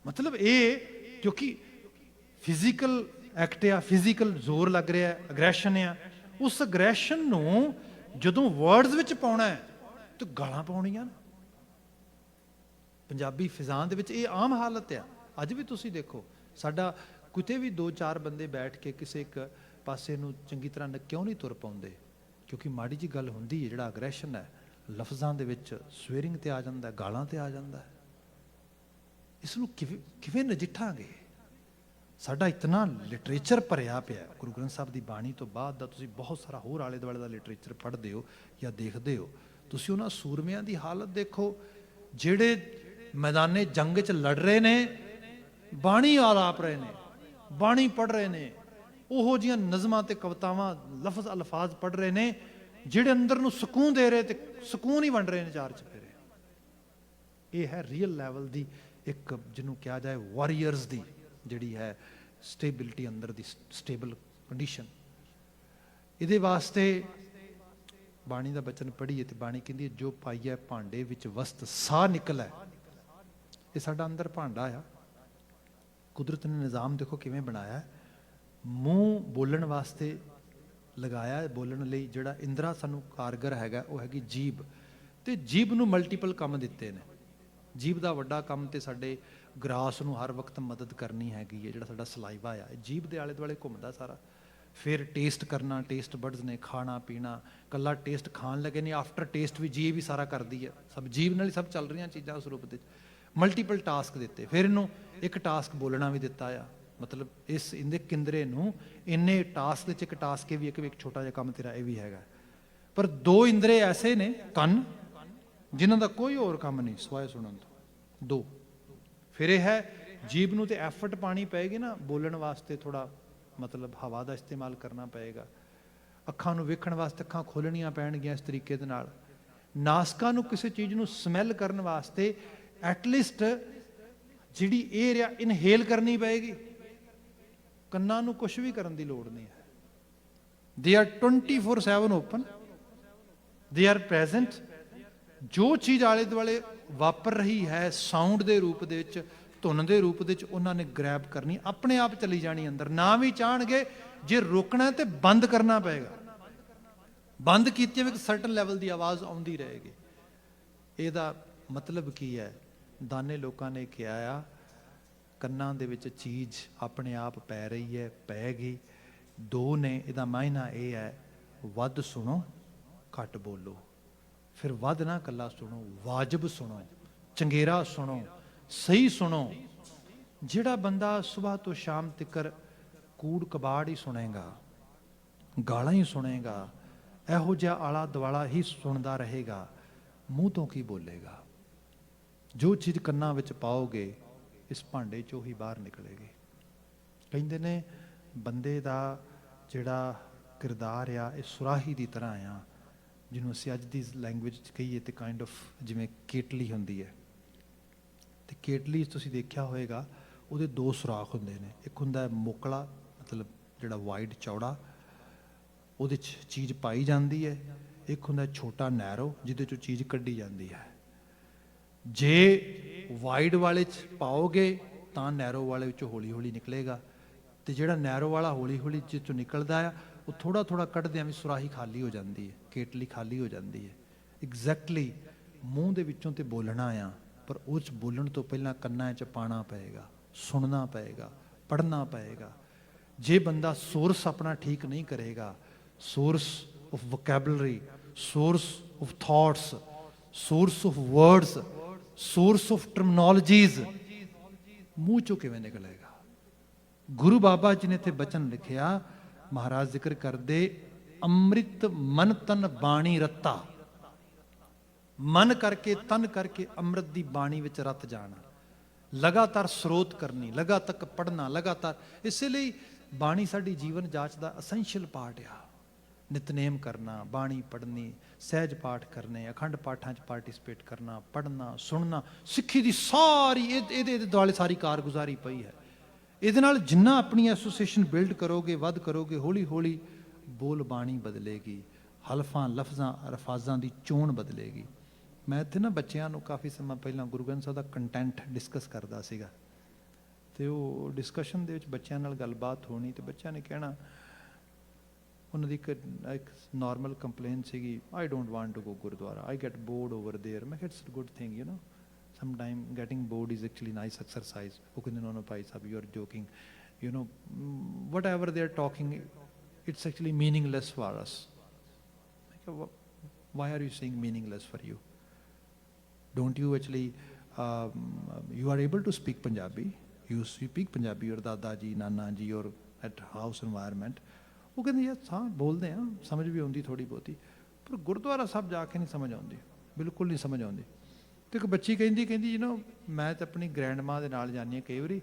ਮਤਲਬ ਇਹ ਕਿਉਂਕਿ ਫਿਜ਼ੀਕਲ ਐਕਟ ਆ, ਫਿਜ਼ੀਕਲ ਜ਼ੋਰ ਲੱਗ ਰਿਹਾ, ਅਗਰੈਸ਼ਨ ਆ, ਉਸ ਅਗਰੈਸ਼ਨ ਨੂੰ ਜਦੋਂ ਵਰਡਸ ਵਿੱਚ ਪਾਉਣਾ ਹੈ ਤੇ ਗਾਲਾਂ ਪਾਉਣੀਆਂ। ਪੰਜਾਬੀ ਫਿਜ਼ਾਂ ਦੇ ਵਿੱਚ ਇਹ ਆਮ ਹਾਲਤ ਆ। ਅੱਜ ਵੀ ਤੁਸੀਂ ਦੇਖੋ, ਸਾਡਾ ਕਿਤੇ ਵੀ 2-4 ਬੰਦੇ ਬੈਠ ਕੇ ਕਿਸੇ ਇੱਕ ਪਾਸੇ ਨੂੰ ਚੰਗੀ ਤਰ੍ਹਾਂ ਕਿਉਂ ਨਹੀਂ ਤੁਰ ਪਾਉਂਦੇ? ਕਿਉਂਕਿ ਮਾੜੀ ਜੀ ਗੱਲ ਹੁੰਦੀ ਹੈ, ਜਿਹੜਾ ਅਗਰੈਸ਼ਨ ਹੈ ਲਫ਼ਜ਼ਾਂ ਦੇ ਵਿੱਚ ਸਵੇਰਿੰਗ ਤੇ ਆ ਜਾਂਦਾ, ਗਾਲਾਂ ਤੇ ਆ ਜਾਂਦਾ। ਇਸ ਨੂੰ ਕਿਵੇਂ ਨਜਿੱਠਾਂਗੇ? ਸਾਡਾ ਇਤਨਾ ਲਿਟਰੇਚਰ ਭਰਿਆ ਪਿਆ ਗੁਰੂ ਗ੍ਰੰਥ ਸਾਹਿਬ ਦੀ ਬਾਣੀ ਤੋਂ ਬਾਅਦ ਦਾ। ਤੁਸੀਂ ਬਹੁਤ ਸਾਰਾ ਹੋਰ ਆਲੇ ਦੁਆਲੇ ਦਾ ਲਿਟਰੇਚਰ ਪੜ੍ਹਦੇ ਹੋ ਜਾਂ ਦੇਖਦੇ ਹੋ। ਤੁਸੀਂ ਉਹਨਾਂ ਸੂਰਮਿਆਂ ਦੀ ਹਾਲਤ ਦੇਖੋ ਜਿਹੜੇ ਮੈਦਾਨੇ ਜੰਗ 'ਚ ਲੜ ਰਹੇ ਨੇ, ਬਾਣੀ ਆਲਾਪ ਰਹੇ ਨੇ, ਬਾਣੀ ਪੜ੍ਹ ਰਹੇ ਨੇ, ਉਹੋ ਜਿਹੀਆਂ ਨਜ਼ਮਾਂ ਤੇ ਕਵਿਤਾਵਾਂ, ਲਫ਼ਜ਼ ਅਲਫਾਜ਼ ਪੜ੍ਹ ਰਹੇ ਨੇ ਜਿਹੜੇ ਅੰਦਰ ਨੂੰ ਸਕੂਨ ਦੇ ਰਹੇ ਤੇ ਸਕੂਨ ਹੀ ਵੰਡ ਰਹੇ ਨੇ ਚਾਰ ਚੁਫੇਰੇ। ਇਹ ਹੈ ਰੀਅਲ ਲੈਵਲ ਦੀ ਇੱਕ, ਜਿਹਨੂੰ ਕਿਹਾ ਜਾਏ ਵਾਰੀਅਰਸ ਦੀ ਜਿਹੜੀ ਹੈ ਸਟੇਬਿਲਿਟੀ, ਅੰਦਰ ਦੀ ਸਟੇਬਲ ਕੰਡੀਸ਼ਨ। ਇਹਦੇ ਵਾਸਤੇ ਬਾਣੀ ਦਾ ਬਚਨ ਪੜ੍ਹੀਏ ਤੇ ਬਾਣੀ ਕਹਿੰਦੀ ਹੈ ਜੋ ਪਾਈਐ ਭਾਂਡੇ ਵਿੱਚ ਵਸਤ ਸਾਹ ਨਿਕਲੈ। ਇਹ ਸਾਡਾ ਅੰਦਰ ਭਾਂਡਾ ਆ। ਕੁਦਰਤ ਨੇ ਨਿਜ਼ਾਮ ਦੇਖੋ ਕਿਵੇਂ ਬਣਾਇਆ। ਮੂੰਹ ਬੋਲਣ ਵਾਸਤੇ ਲਗਾਇਆ, ਬੋਲਣ ਲਈ ਜਿਹੜਾ ਇੰਦਰਾ ਸਾਨੂੰ ਕਾਰਗਰ ਹੈਗਾ ਉਹ ਹੈਗੀ ਜੀਭ, ਤੇ ਜੀਭ ਨੂੰ ਮਲਟੀਪਲ ਕੰਮ ਦਿੱਤੇ ਨੇ। ਜੀਭ ਦਾ ਵੱਡਾ ਕੰਮ ਤੇ ਸਾਡੇ ਗਰਾਸ ਨੂੰ ਹਰ ਵਕਤ ਮਦਦ ਕਰਨੀ ਹੈਗੀ ਹੈ। ਜਿਹੜਾ ਸਾਡਾ ਸਲਾਈਵਾ ਆ, ਜੀਭ ਦੇ ਆਲੇ ਦੁਆਲੇ ਘੁੰਮਦਾ ਸਾਰਾ। ਫਿਰ ਟੇਸਟ ਕਰਨਾ, ਟੇਸਟ ਬਡਸ ਨੇ, ਖਾਣਾ ਪੀਣਾ। ਕੱਲਾ ਟੇਸਟ ਖਾਣ ਲੱਗੇ ਨਹੀਂ, ਆਫਟਰ ਟੇਸਟ ਵੀ ਜੀਭ ਹੀ ਸਾਰਾ ਕਰਦੀ ਹੈ। ਸਭ ਜੀਭ ਨਾਲ ਹੀ ਸਭ ਚੱਲ ਰਹੀਆਂ ਚੀਜ਼ਾਂ ਉਸ ਰੂਪ ਦੇ। ਮਲਟੀਪਲ ਟਾਸਕ ਦਿੱਤੇ। ਫਿਰ ਇਹਨੂੰ ਇੱਕ ਟਾਸਕ ਬੋਲਣਾ ਵੀ ਦਿੱਤਾ ਆ। ਮਤਲਬ ਇਸ ਇਹਦੇ ਕਿੰਦਰੇ ਨੂੰ ਇੰਨੇ ਟਾਸਕ ਦੇ 'ਚ ਇੱਕ ਟਾਸਕ ਇਹ ਵੀ ਇੱਕ ਛੋਟਾ ਜਿਹਾ ਕੰਮ ਤੇਰਾ ਇਹ ਵੀ ਹੈਗਾ। ਪਰ 2 ਇੰਦਰੇ ਐਸੇ ਨੇ, ਕੰਨ ਜਿਨ੍ਹਾਂ ਦਾ ਕੋਈ ਹੋਰ ਕੰਮ ਨਹੀਂ ਸਿਵਾਏ ਸੁਣਨ ਤੋਂ, 2। ਫਿਰ ਇਹ ਹੈ ਜੀਭ ਨੂੰ ਤੇ ਐਫਰਟ ਪਾਣੀ ਪਏਗੀ ਨਾ ਬੋਲਣ ਵਾਸਤੇ, ਥੋੜਾ ਮਤਲਬ ਹਵਾ ਦਾ ਇਸਤੇਮਾਲ ਕਰਨਾ ਪਏਗਾ। ਅੱਖਾਂ ਨੂੰ ਵੇਖਣ ਵਾਸਤੇ ਅੱਖਾਂ ਖੋਲਣੀਆਂ ਪੈਣਗੀਆਂ ਇਸ ਤਰੀਕੇ ਦੇ ਨਾਲ। ਨਾਸਕਾਂ ਨੂੰ ਕਿਸੇ ਚੀਜ਼ ਨੂੰ ਸਮੈਲ ਕਰਨ ਵਾਸਤੇ ਐਟਲੀਸਟ ਜਿਹੜੀ ਏਅਰ ਆ ਇਨਹੇਲ ਕਰਨੀ ਪਏਗੀ। ਕੰਨਾਂ ਨੂੰ ਕੁਝ ਵੀ ਕਰਨ ਦੀ ਲੋੜ ਨਹੀਂ ਹੈ। They are 24/7 open, they are present. ਜੋ ਚੀਜ਼ ਆਲੇ ਦੁਆਲੇ ਵਾਪਰ ਰਹੀ ਹੈ ਸਾਊਂਡ ਦੇ ਰੂਪ ਦੇ ਵਿੱਚ, ਧੁਨ ਦੇ ਰੂਪ ਦੇ ਵਿੱਚ, ਉਹਨਾਂ ਨੇ ਗ੍ਰੈਬ ਕਰਨੀ, ਆਪਣੇ ਆਪ ਚਲੀ ਜਾਣੀ ਅੰਦਰ। ਨਾ ਵੀ ਚਾਹਣਗੇ, ਜੇ ਰੋਕਣਾ ਤੇ ਬੰਦ ਕਰਨਾ ਪਏਗਾ। ਬੰਦ ਕੀਤੀਆਂ ਵੀ ਇੱਕ ਸਰਟਨ ਲੈਵਲ ਦੀ ਆਵਾਜ਼ ਆਉਂਦੀ ਰਹੇਗੀ। ਇਹਦਾ ਮਤਲਬ ਕੀ ਹੈ? ਦਾਨੇ ਲੋਕਾਂ ਨੇ ਕਿਹਾ ਆ ਕੰਨਾਂ ਦੇ ਵਿੱਚ ਚੀਜ਼ ਆਪਣੇ ਆਪ ਪੈ ਰਹੀ ਹੈ, ਪੈ ਗਈ। ਦੋ ਨੇ, ਇਹਦਾ ਮਾਇਨਾ ਇਹ ਹੈ ਵੱਧ ਸੁਣੋ ਘੱਟ ਬੋਲੋ। ਫਿਰ ਵੱਧ ਨਾ ਕੱਲਾ ਸੁਣੋ, ਵਾਜਬ ਸੁਣੋ, ਚੰਗੇਰਾ ਸੁਣੋ, ਸਹੀ ਸੁਣੋ। ਜਿਹੜਾ ਬੰਦਾ ਸੁਬਾਹ ਤੋਂ ਸ਼ਾਮ ਤੱਕ ਕੂੜ ਕਬਾੜ ਹੀ ਸੁਣੇਗਾ, ਗਾਲਾਂ ਹੀ ਸੁਣੇਗਾ, ਇਹੋ ਜਿਹਾ ਆਲਾ ਦੁਆਲਾ ਹੀ ਸੁਣਦਾ ਰਹੇਗਾ, ਮੂੰਹ ਤੋਂ ਕੀ ਬੋਲੇਗਾ? ਜੋ ਚੀਜ਼ ਕੰਨਾਂ ਵਿੱਚ ਪਾਓਗੇ ਇਸ ਭਾਂਡੇ ਚੋਂ ਹੀ ਬਾਹਰ ਨਿਕਲੇਗੀ। ਕਹਿੰਦੇ ਨੇ ਬੰਦੇ ਦਾ ਜਿਹੜਾ ਕਿਰਦਾਰ ਆ ਇਹ ਸੁਰਾਹੀ ਦੀ ਤਰ੍ਹਾਂ ਆ, ਜਿਹਨੂੰ ਅਸੀਂ ਅੱਜ ਦੀ ਲੈਂਗੁਏਜ 'ਚ ਕਹੀਏ ਤੇ ਕਾਈਂਡ ਆਫ ਜਿਵੇਂ ਕੇਟਲੀ ਹੁੰਦੀ ਹੈ। ਤੇ ਕੇਟਲੀ ਤੁਸੀਂ ਦੇਖਿਆ ਹੋਏਗਾ ਉਹਦੇ ਦੋ ਸੁਰਾਖ ਹੁੰਦੇ ਨੇ। ਇੱਕ ਹੁੰਦਾ ਮੋਕਲਾ, ਮਤਲਬ ਜਿਹੜਾ ਵਾਈਡ ਚੌੜਾ, ਉਹਦੇ 'ਚ ਚੀਜ਼ ਪਾਈ ਜਾਂਦੀ ਹੈ। ਇੱਕ ਹੁੰਦਾ ਛੋਟਾ ਨੈਰੋ, ਜਿਹਦੇ 'ਚੋਂ ਚੀਜ਼ ਕੱਢੀ ਜਾਂਦੀ ਹੈ। ਜੇ ਵਾਈਡ ਵਾਲੇ 'ਚ ਪਾਓਗੇ ਤਾਂ ਨੈਰੋ ਵਾਲੇ ਵਿੱਚੋਂ ਹੌਲੀ ਹੌਲੀ ਨਿਕਲੇਗਾ, ਤੇ ਜਿਹੜਾ ਨੈਰੋ ਵਾਲਾ ਹੌਲੀ ਹੌਲੀ ਜਿਸ 'ਚੋਂ ਨਿਕਲਦਾ ਆ ਉਹ ਥੋੜ੍ਹਾ ਥੋੜ੍ਹਾ ਕੱਢਦਿਆਂ ਵੀ ਸੁਰਾਹੀ ਖਾਲੀ ਹੋ ਜਾਂਦੀ ਹੈ, ਕੇਟਲੀ ਖਾਲੀ ਹੋ ਜਾਂਦੀ ਹੈ। ਐਗਜ਼ੈਕਟਲੀ ਮੂੰਹ ਦੇ ਵਿੱਚੋਂ ਤੇ ਬੋਲਣਾ ਆ, ਪਰ ਉਹ 'ਚ ਬੋਲਣ ਤੋਂ ਪਹਿਲਾਂ ਕੰਨਾਂ 'ਚ ਪਾਉਣਾ ਪਏਗਾ, ਸੁਣਨਾ ਪਏਗਾ, ਪੜ੍ਹਨਾ ਪਏਗਾ। ਜੇ ਬੰਦਾ ਸੋਰਸ ਆਪਣਾ ਠੀਕ ਨਹੀਂ ਕਰੇਗਾ, source of vocabulary, source of thoughts, source of words, source of terminologies, ਮੂੰਹ ਚੋਂ ਕਿਵੇਂ ਨਿਕਲੇਗਾ? ਗੁਰੂ ਬਾਬਾ ਜੀ ਨੇ ਇੱਥੇ ਬਚਨ ਲਿਖਿਆ, ਮਹਾਰਾਜ ਜ਼ਿਕਰ ਕਰਦੇ, ਅੰਮ੍ਰਿਤ ਮਨ ਤਨ ਬਾਣੀ ਰਤਾ। ਮਨ ਕਰਕੇ ਤਨ ਕਰਕੇ ਅੰਮ੍ਰਿਤ ਦੀ ਬਾਣੀ ਵਿੱਚ ਰਤ ਜਾਣਾ, ਲਗਾਤਾਰ ਸਰੋਤ ਕਰਨੀ, ਲਗਾਤਾਰ ਪੜ੍ਹਨਾ, ਲਗਾਤਾਰ। ਇਸੇ ਲਈ ਬਾਣੀ ਸਾਡੀ ਜੀਵਨ ਜਾਚ ਦਾ ਅਸੈਂਸ਼ੀਅਲ ਪਾਰਟ ਆ। ਨਿਤਨੇਮ ਕਰਨਾ, ਬਾਣੀ ਪੜ੍ਹਨੀ, ਸਹਿਜ ਪਾਠ ਕਰਨੇ, ਅਖੰਡ ਪਾਠਾਂ 'ਚ ਪਾਰਟੀਸਪੇਟ ਕਰਨਾ, ਪੜ੍ਹਨਾ, ਸੁਣਨਾ। ਸਿੱਖੀ ਦੀ ਸਾਰੀ ਇਹਦੇ ਦੁਆਲੇ ਸਾਰੀ ਕਾਰਗੁਜ਼ਾਰੀ ਪਈ ਹੈ। ਇਹਦੇ ਨਾਲ ਜਿੰਨਾ ਆਪਣੀ ਐਸੋਸੀਏਸ਼ਨ ਬਿਲਡ ਕਰੋਗੇ, ਵੱਧ ਕਰੋਗੇ, ਹੌਲੀ ਹੌਲੀ ਬੋਲ ਬਾਣੀ ਬਦਲੇਗੀ, ਹਲਫਾਂ ਲਫ਼ਜ਼ਾਂ ਅਲਫਾਜ਼ਾਂ ਦੀ ਚੋਣ ਬਦਲੇਗੀ। ਮੈਂ ਇੱਥੇ ਨਾ ਬੱਚਿਆਂ ਨੂੰ ਕਾਫੀ ਸਮਾਂ ਪਹਿਲਾਂ ਗੁਰੂ ਗ੍ਰੰਥ ਸਾਹਿਬ ਦਾ ਕੰਟੈਂਟ ਡਿਸਕਸ ਕਰਦਾ ਸੀਗਾ, ਅਤੇ ਉਹ ਡਿਸਕਸ਼ਨ ਦੇ ਵਿੱਚ ਬੱਚਿਆਂ ਨਾਲ ਗੱਲਬਾਤ ਹੋਣੀ, ਅਤੇ ਬੱਚਿਆਂ ਨੇ ਕਹਿਣਾ, ਉਹਨਾਂ ਦੀ ਇੱਕ ਨਾਰਮਲ ਕੰਪਲੇਨ ਸੀਗੀ, I don't want to go gurdwara, I get bored over there. ਮੈਂ ਕਿਹਾ it's a good thing, you know, sometime getting bored is actually nice exercise. ਉਹ ਕਹਿੰਦੇ no Bhai Sahib, you are joking, you know, whatever they are talking, it's actually meaningless for us. Why are you saying meaningless for you? Don't you actually you are able to speak Punjabi, you speak Punjabi, your ਦਾਦਾ ਜੀ, Nana ji, or at house environment? ਉਹ ਕਹਿੰਦੇ ਯਾਰ ਹਾਂ ਬੋਲਦੇ ਹਾਂ, ਸਮਝ ਵੀ ਆਉਂਦੀ ਥੋੜ੍ਹੀ ਬਹੁਤੀ, ਪਰ ਗੁਰਦੁਆਰਾ ਸਾਹਿਬ ਜਾ ਕੇ ਨਹੀਂ ਸਮਝ ਆਉਂਦੀ, ਬਿਲਕੁਲ ਨਹੀਂ ਸਮਝ ਆਉਂਦੀ। ਤੇ ਇੱਕ ਬੱਚੀ ਕਹਿੰਦੀ ਯੂ ਨੋ, ਮੈਂ ਤਾਂ ਆਪਣੀ ਗ੍ਰੈਂਡ ਮਾਂ ਦੇ ਨਾਲ ਜਾਂਦੀ ਹਾਂ ਕਈ ਵਾਰੀ,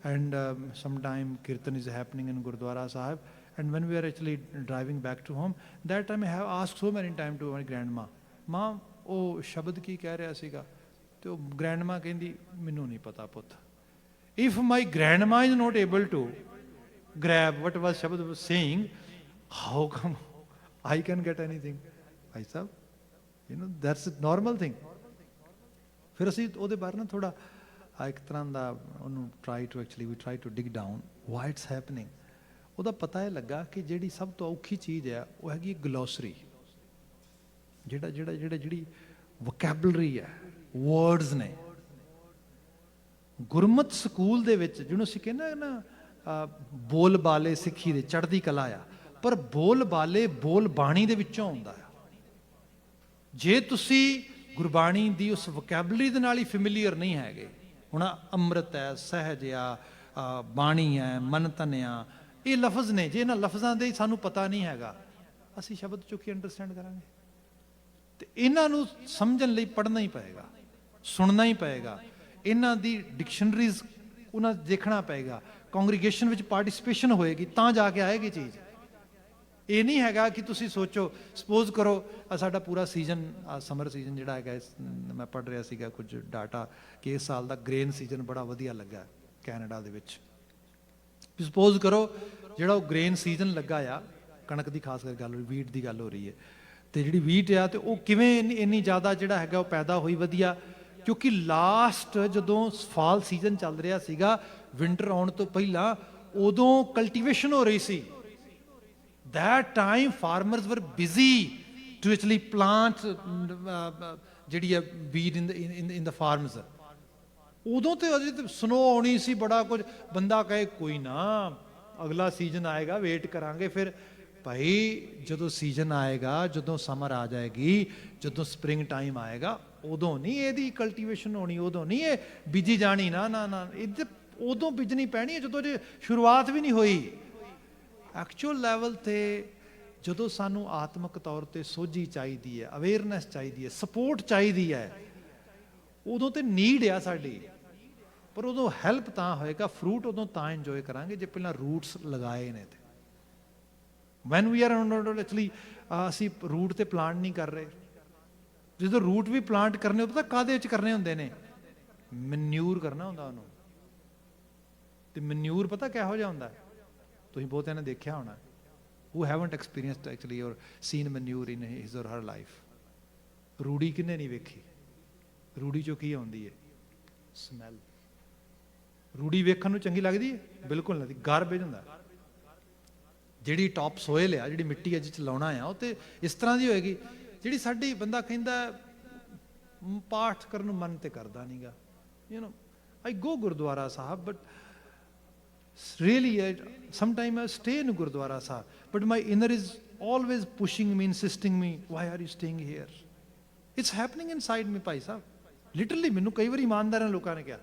and some time kirtan is happening in Gurdwara Sahib, and when we are actually driving back to home, that time I have asked so many time to my grand ਮਾਂ ਉਹ ਸ਼ਬਦ ਕੀ ਕਹਿ ਰਿਹਾ ਸੀਗਾ? ਤੇ ਉਹ ਗ੍ਰੈਂਡ ਮਾਂ ਕਹਿੰਦੀ ਮੈਨੂੰ ਨਹੀਂ ਪਤਾ ਪੁੱਤ। If my grandma is not able to grab what was Shabad was saying, how come I can get anything? Bhai Sahab, you know, that's a normal thing. ਫਿਰ ਅਸੀਂ ਉਹਦੇ ਬਾਰੇ ਨਾ ਥੋੜਾ ਇੱਕ ਤਰ੍ਹਾਂ ਦਾ ਉਹਨੂੰ we try to dig down why it's happening. ਉਹਦਾ ਪਤਾ ਇਹ ਲੱਗਾ ਕਿ ਜਿਹੜੀ ਸਭ ਤੋਂ ਔਖੀ ਚੀਜ਼ ਹੈ ਉਹ ਹੈਗੀ ਗਲੋਸਰੀ, ਜਿਹੜੀ ਵੋਕੈਬਲਰੀ ਹੈ, ਵਰਡਸ ਨੇ। ਗੁਰਮਤ ਸਕੂਲ ਦੇ ਵਿੱਚ ਜਿਹਨੂੰ ਅਸੀਂ ਕਹਿੰਦੇ ਨਾ ਬੋਲ ਬਾਲੇ ਸਿੱਖੀ ਦੇ ਚੜ੍ਹਦੀ ਕਲਾ ਆ, ਪਰ ਬੋਲ ਬਾਲੇ ਬੋਲ ਬਾਣੀ ਦੇ ਵਿੱਚੋਂ ਆਉਂਦਾ ਆ। ਜੇ ਤੁਸੀਂ ਗੁਰਬਾਣੀ ਦੀ ਉਸ ਵੋਕੈਬਲਰੀ ਦੇ ਨਾਲ ਹੀ ਫੈਮਿਲੀਅਰ ਨਹੀਂ ਹੈਗੇ, ਹੁਣ ਅੰਮ੍ਰਿਤ ਹੈ, ਸਹਿਜ ਆ, ਬਾਣੀ ਹੈ, ਮੰਨਤਨ ਆ, ਇਹ ਲਫ਼ਜ਼ ਨੇ, ਜੇ ਇਹਨਾਂ ਲਫ਼ਜ਼ਾਂ ਦੇ ਸਾਨੂੰ ਪਤਾ ਨਹੀਂ ਹੈਗਾ, ਅਸੀਂ ਸ਼ਬਦ ਚੁੱਕ ਕੇ ਅੰਡਰਸਟੈਂਡ ਕਰਾਂਗੇ? ਤੇ ਇਹਨਾਂ ਨੂੰ ਸਮਝਣ ਲਈ ਪੜ੍ਹਨਾ ਹੀ ਪਏਗਾ, ਸੁਣਨਾ ਹੀ ਪਏਗਾ, ਇਹਨਾਂ ਦੀ ਡਿਕਸ਼ਨਰੀਜ਼ ਉਹਨਾਂ ਦੇਖਣਾ ਪਏਗਾ, ਕੰਗਰੀਗੇਸ਼ਨ ਵਿੱਚ ਪਾਰਟੀਸਪੇਸ਼ਨ ਹੋਏਗੀ ਤਾਂ ਜਾ ਕੇ ਆਏਗੀ ਚੀਜ਼। ਇਹ ਨਹੀਂ ਹੈਗਾ ਕਿ ਤੁਸੀਂ ਸੋਚੋ, ਸਪੋਜ਼ ਕਰੋ ਸਾਡਾ ਪੂਰਾ ਸੀਜ਼ਨ, ਸਮਰ ਸੀਜ਼ਨ ਜਿਹੜਾ ਹੈਗਾ, ਮੈਂ ਪੜ੍ਹ ਰਿਹਾ ਸੀਗਾ ਕੁਝ ਡਾਟਾ ਕਿ ਇਸ ਸਾਲ ਦਾ ਗ੍ਰੇਨ ਸੀਜ਼ਨ ਬੜਾ ਵਧੀਆ ਲੱਗਾ ਕੈਨੇਡਾ ਦੇ ਵਿੱਚ। ਸਪੋਜ਼ ਕਰੋ ਜਿਹੜਾ ਉਹ ਗ੍ਰੇਨ ਸੀਜ਼ਨ ਲੱਗਾ ਆ, ਕਣਕ ਦੀ ਖਾਸ ਕਰ ਗੱਲ ਹੋ ਰਹੀ, ਵੀਟ ਦੀ ਗੱਲ ਹੋ ਰਹੀ ਹੈ, ਤੇ ਜਿਹੜੀ ਵੀਟ ਆ ਤੇ ਉਹ ਕਿਵੇਂ ਇੰਨੀ ਜ਼ਿਆਦਾ ਜਿਹੜਾ ਹੈਗਾ ਉਹ ਪੈਦਾ ਹੋਈ ਵਧੀਆ, ਕਿਉਂਕਿ ਲਾਸਟ ਜਦੋਂ ਫਾਲ ਸੀਜ਼ਨ ਚੱਲ ਰਿਹਾ ਸੀਗਾ, ਵਿੰਟਰ ਆਉਣ ਤੋਂ ਪਹਿਲਾਂ, ਉਦੋਂ ਕਲਟੀਵੇਸ਼ਨ ਹੋ ਰਹੀ ਸੀ। That time farmers were busy to actually plant ਜਿਹੜੀ ਹੈ weed in the farms. ਉਦੋਂ ਤੇ ਅਜੇ ਤੇ ਸਨੋ ਆਉਣੀ ਸੀ, ਬੜਾ ਕੁਝ, ਬੰਦਾ ਕਹੇ ਕੋਈ ਨਾ ਅਗਲਾ ਸੀਜ਼ਨ ਆਏਗਾ, ਵੇਟ ਕਰਾਂਗੇ। ਫਿਰ ਭਾਈ ਜਦੋਂ ਸੀਜ਼ਨ ਆਏਗਾ, ਜਦੋਂ ਸਮਰ ਆ ਜਾਏਗੀ, ਜਦੋਂ ਸਪਰਿੰਗ ਟਾਈਮ ਆਏਗਾ, ਉਦੋਂ ਨਹੀਂ ਇਹਦੀ ਕਲਟੀਵੇਸ਼ਨ ਹੋਣੀ, ਉਦੋਂ ਨਹੀਂ ਇਹ ਬੀਜੀ ਜਾਣੀ। ਨਾ ਨਾ ਨਾ, ਇਹ ਉਦੋਂ ਬੀਜਣੀ ਪੈਣੀ ਹੈ ਜਦੋਂ ਜੇ ਸ਼ੁਰੂਆਤ ਵੀ ਨਹੀਂ ਹੋਈ। ਐਕਚੁਅਲ ਲੈਵਲ ਤੇ ਜਦੋਂ ਸਾਨੂੰ ਆਤਮਿਕ ਤੌਰ ਤੇ ਸੋਝੀ ਚਾਹੀਦੀ ਹੈ, ਅਵੇਅਰਨੈਸ ਚਾਹੀਦੀ ਹੈ, ਸਪੋਰਟ ਚਾਹੀਦੀ ਹੈ, ਉਦੋਂ ਤੇ ਨੀਡ ਆ ਸਾਡੀ। ਪਰ ਉਦੋਂ ਹੈਲਪ ਤਾਂ ਹੋਏਗਾ, ਫਰੂਟ ਉਦੋਂ ਤਾਂ ਇੰਜੋਏ ਕਰਾਂਗੇ ਜੇ ਪਹਿਲਾਂ ਰੂਟਸ ਲਗਾਏ ਨੇ। ਤੇ ਵੈਨ ਵੀ ਆਰ ਐਕਚੁਅਲੀ ਅਸੀਂ ਰੂਟ ਤੇ ਪਲਾਂਟ ਨਹੀਂ ਕਰ ਰਹੇ। ਜਦੋਂ ਰੂਟ ਵੀ ਪਲਾਂਟ ਕਰਨੇ, ਉਹ ਪਤਾ ਕਾਹਦੇ ਵਿੱਚ ਕਰਨੇ ਹੁੰਦੇ ਨੇ? ਮਨਿਊਰ ਕਰਨਾ ਹੁੰਦਾ ਉਹਨੂੰ। ਤੇ ਮਨਿਊਰ ਪਤਾ ਕਿਹੋ ਜਿਹਾ ਹੁੰਦਾ? ਤੁਸੀਂ ਬਹੁਤਿਆਂ ਨੇ ਦੇਖਿਆ ਹੋਣਾ, who haven't experienced actually or seen manure in his or her life. ਰੂੜੀ ਕਿੰਨੇ ਨਹੀਂ ਵੇਖੀ? ਰੂੜੀ ਚੋਂ ਕੀ ਆਉਂਦੀ ਹੈ? ਸਮੈਲ। ਰੂੜੀ ਵੇਖਣ ਨੂੰ ਚੰਗੀ ਲੱਗਦੀ ਹੈ? ਬਿਲਕੁਲ ਨਹੀਂ, ਗਾਰਬੇਜ ਹੁੰਦਾ। ਜਿਹੜੀ ਟੌਪ ਸੋਇਲ ਆ, ਜਿਹੜੀ ਮਿੱਟੀ ਅੱਜ ਚ ਲਾਉਣਾ ਆ, ਉਹ ਤੇ ਇਸ ਤਰ੍ਹਾਂ ਦੀ ਹੋਏਗੀ ਜਿਹੜੀ ਸਾਡੀ, ਬੰਦਾ ਕਹਿੰਦਾ ਪਾਠ ਕਰਨ ਨੂੰ ਮਨ ਤੇ ਕਰਦਾ ਨਹੀਂਗਾ। You know, I go Gurdwara Sahib, but really sometime I stay in Gurdwara Sahib, but my inner is always pushing me, insisting me, why are you staying here? It's happening inside me, Bhai Sahib, literally. ਮੈਨੂੰ ਕਈ ਵਾਰੀ ਇਮਾਨਦਾਰਾਂ ਲੋਕਾਂ ਨੇ ਕਿਹਾ,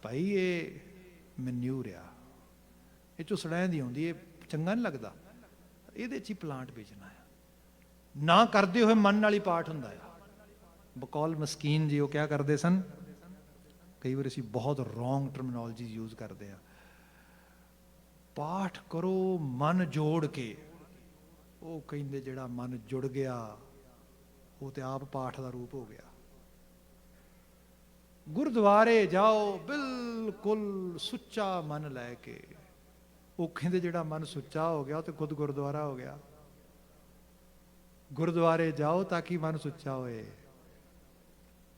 ਭਾਈ ਇਹ ਮਨਿਊਰ ਆ, ਇਹ ਚੋਂ ਸੜੈਂ ਦੀ ਆਉਂਦੀ, ਇਹ ਚੰਗਾ ਨਹੀਂ ਲੱਗਦਾ, ਇਹਦੇ 'ਚ ਹੀ ਪਲਾਂਟ ਬੀਜਣਾ ਆ। ਨਾ ਕਰਦੇ ਹੋਏ ਮਨ ਨਾਲ ਹੀ ਪਾਠ ਹੁੰਦਾ ਆ। ਬਕੌਲ ਮਸਕੀਨ ਜੀ ਉਹ ਕਿਆ ਕਰਦੇ ਸਨ, ਕਈ ਵਾਰ ਅਸੀਂ ਬਹੁਤ ਰੋਂਗ ਟਰਮੀਨੋਲੋਜੀ ਯੂਜ਼ ਕਰਦੇ ਆ। ਪਾਠ ਕਰੋ ਮਨ ਜੋੜ ਕੇ। ਉਹ ਕਹਿੰਦੇ ਜਿਹੜਾ ਮਨ ਜੁੜ ਗਿਆ ਉਹ ਤੇ ਆਪ ਪਾਠ ਦਾ ਰੂਪ ਹੋ ਗਿਆ। ਗੁਰਦੁਆਰੇ ਜਾਓ ਬਿਲਕੁਲ ਸੁੱਚਾ ਮਨ ਲੈ ਕੇ। ਉਹ ਕਹਿੰਦੇ ਜਿਹੜਾ ਮਨ ਸੁੱਚਾ ਹੋ ਗਿਆ ਉਹ ਤੇ ਖੁਦ ਗੁਰਦੁਆਰਾ ਹੋ ਗਿਆ। ਗੁਰਦੁਆਰੇ ਜਾਓ ਤਾਂ ਕਿ ਮਨ ਸੁੱਚਾ ਹੋਏ,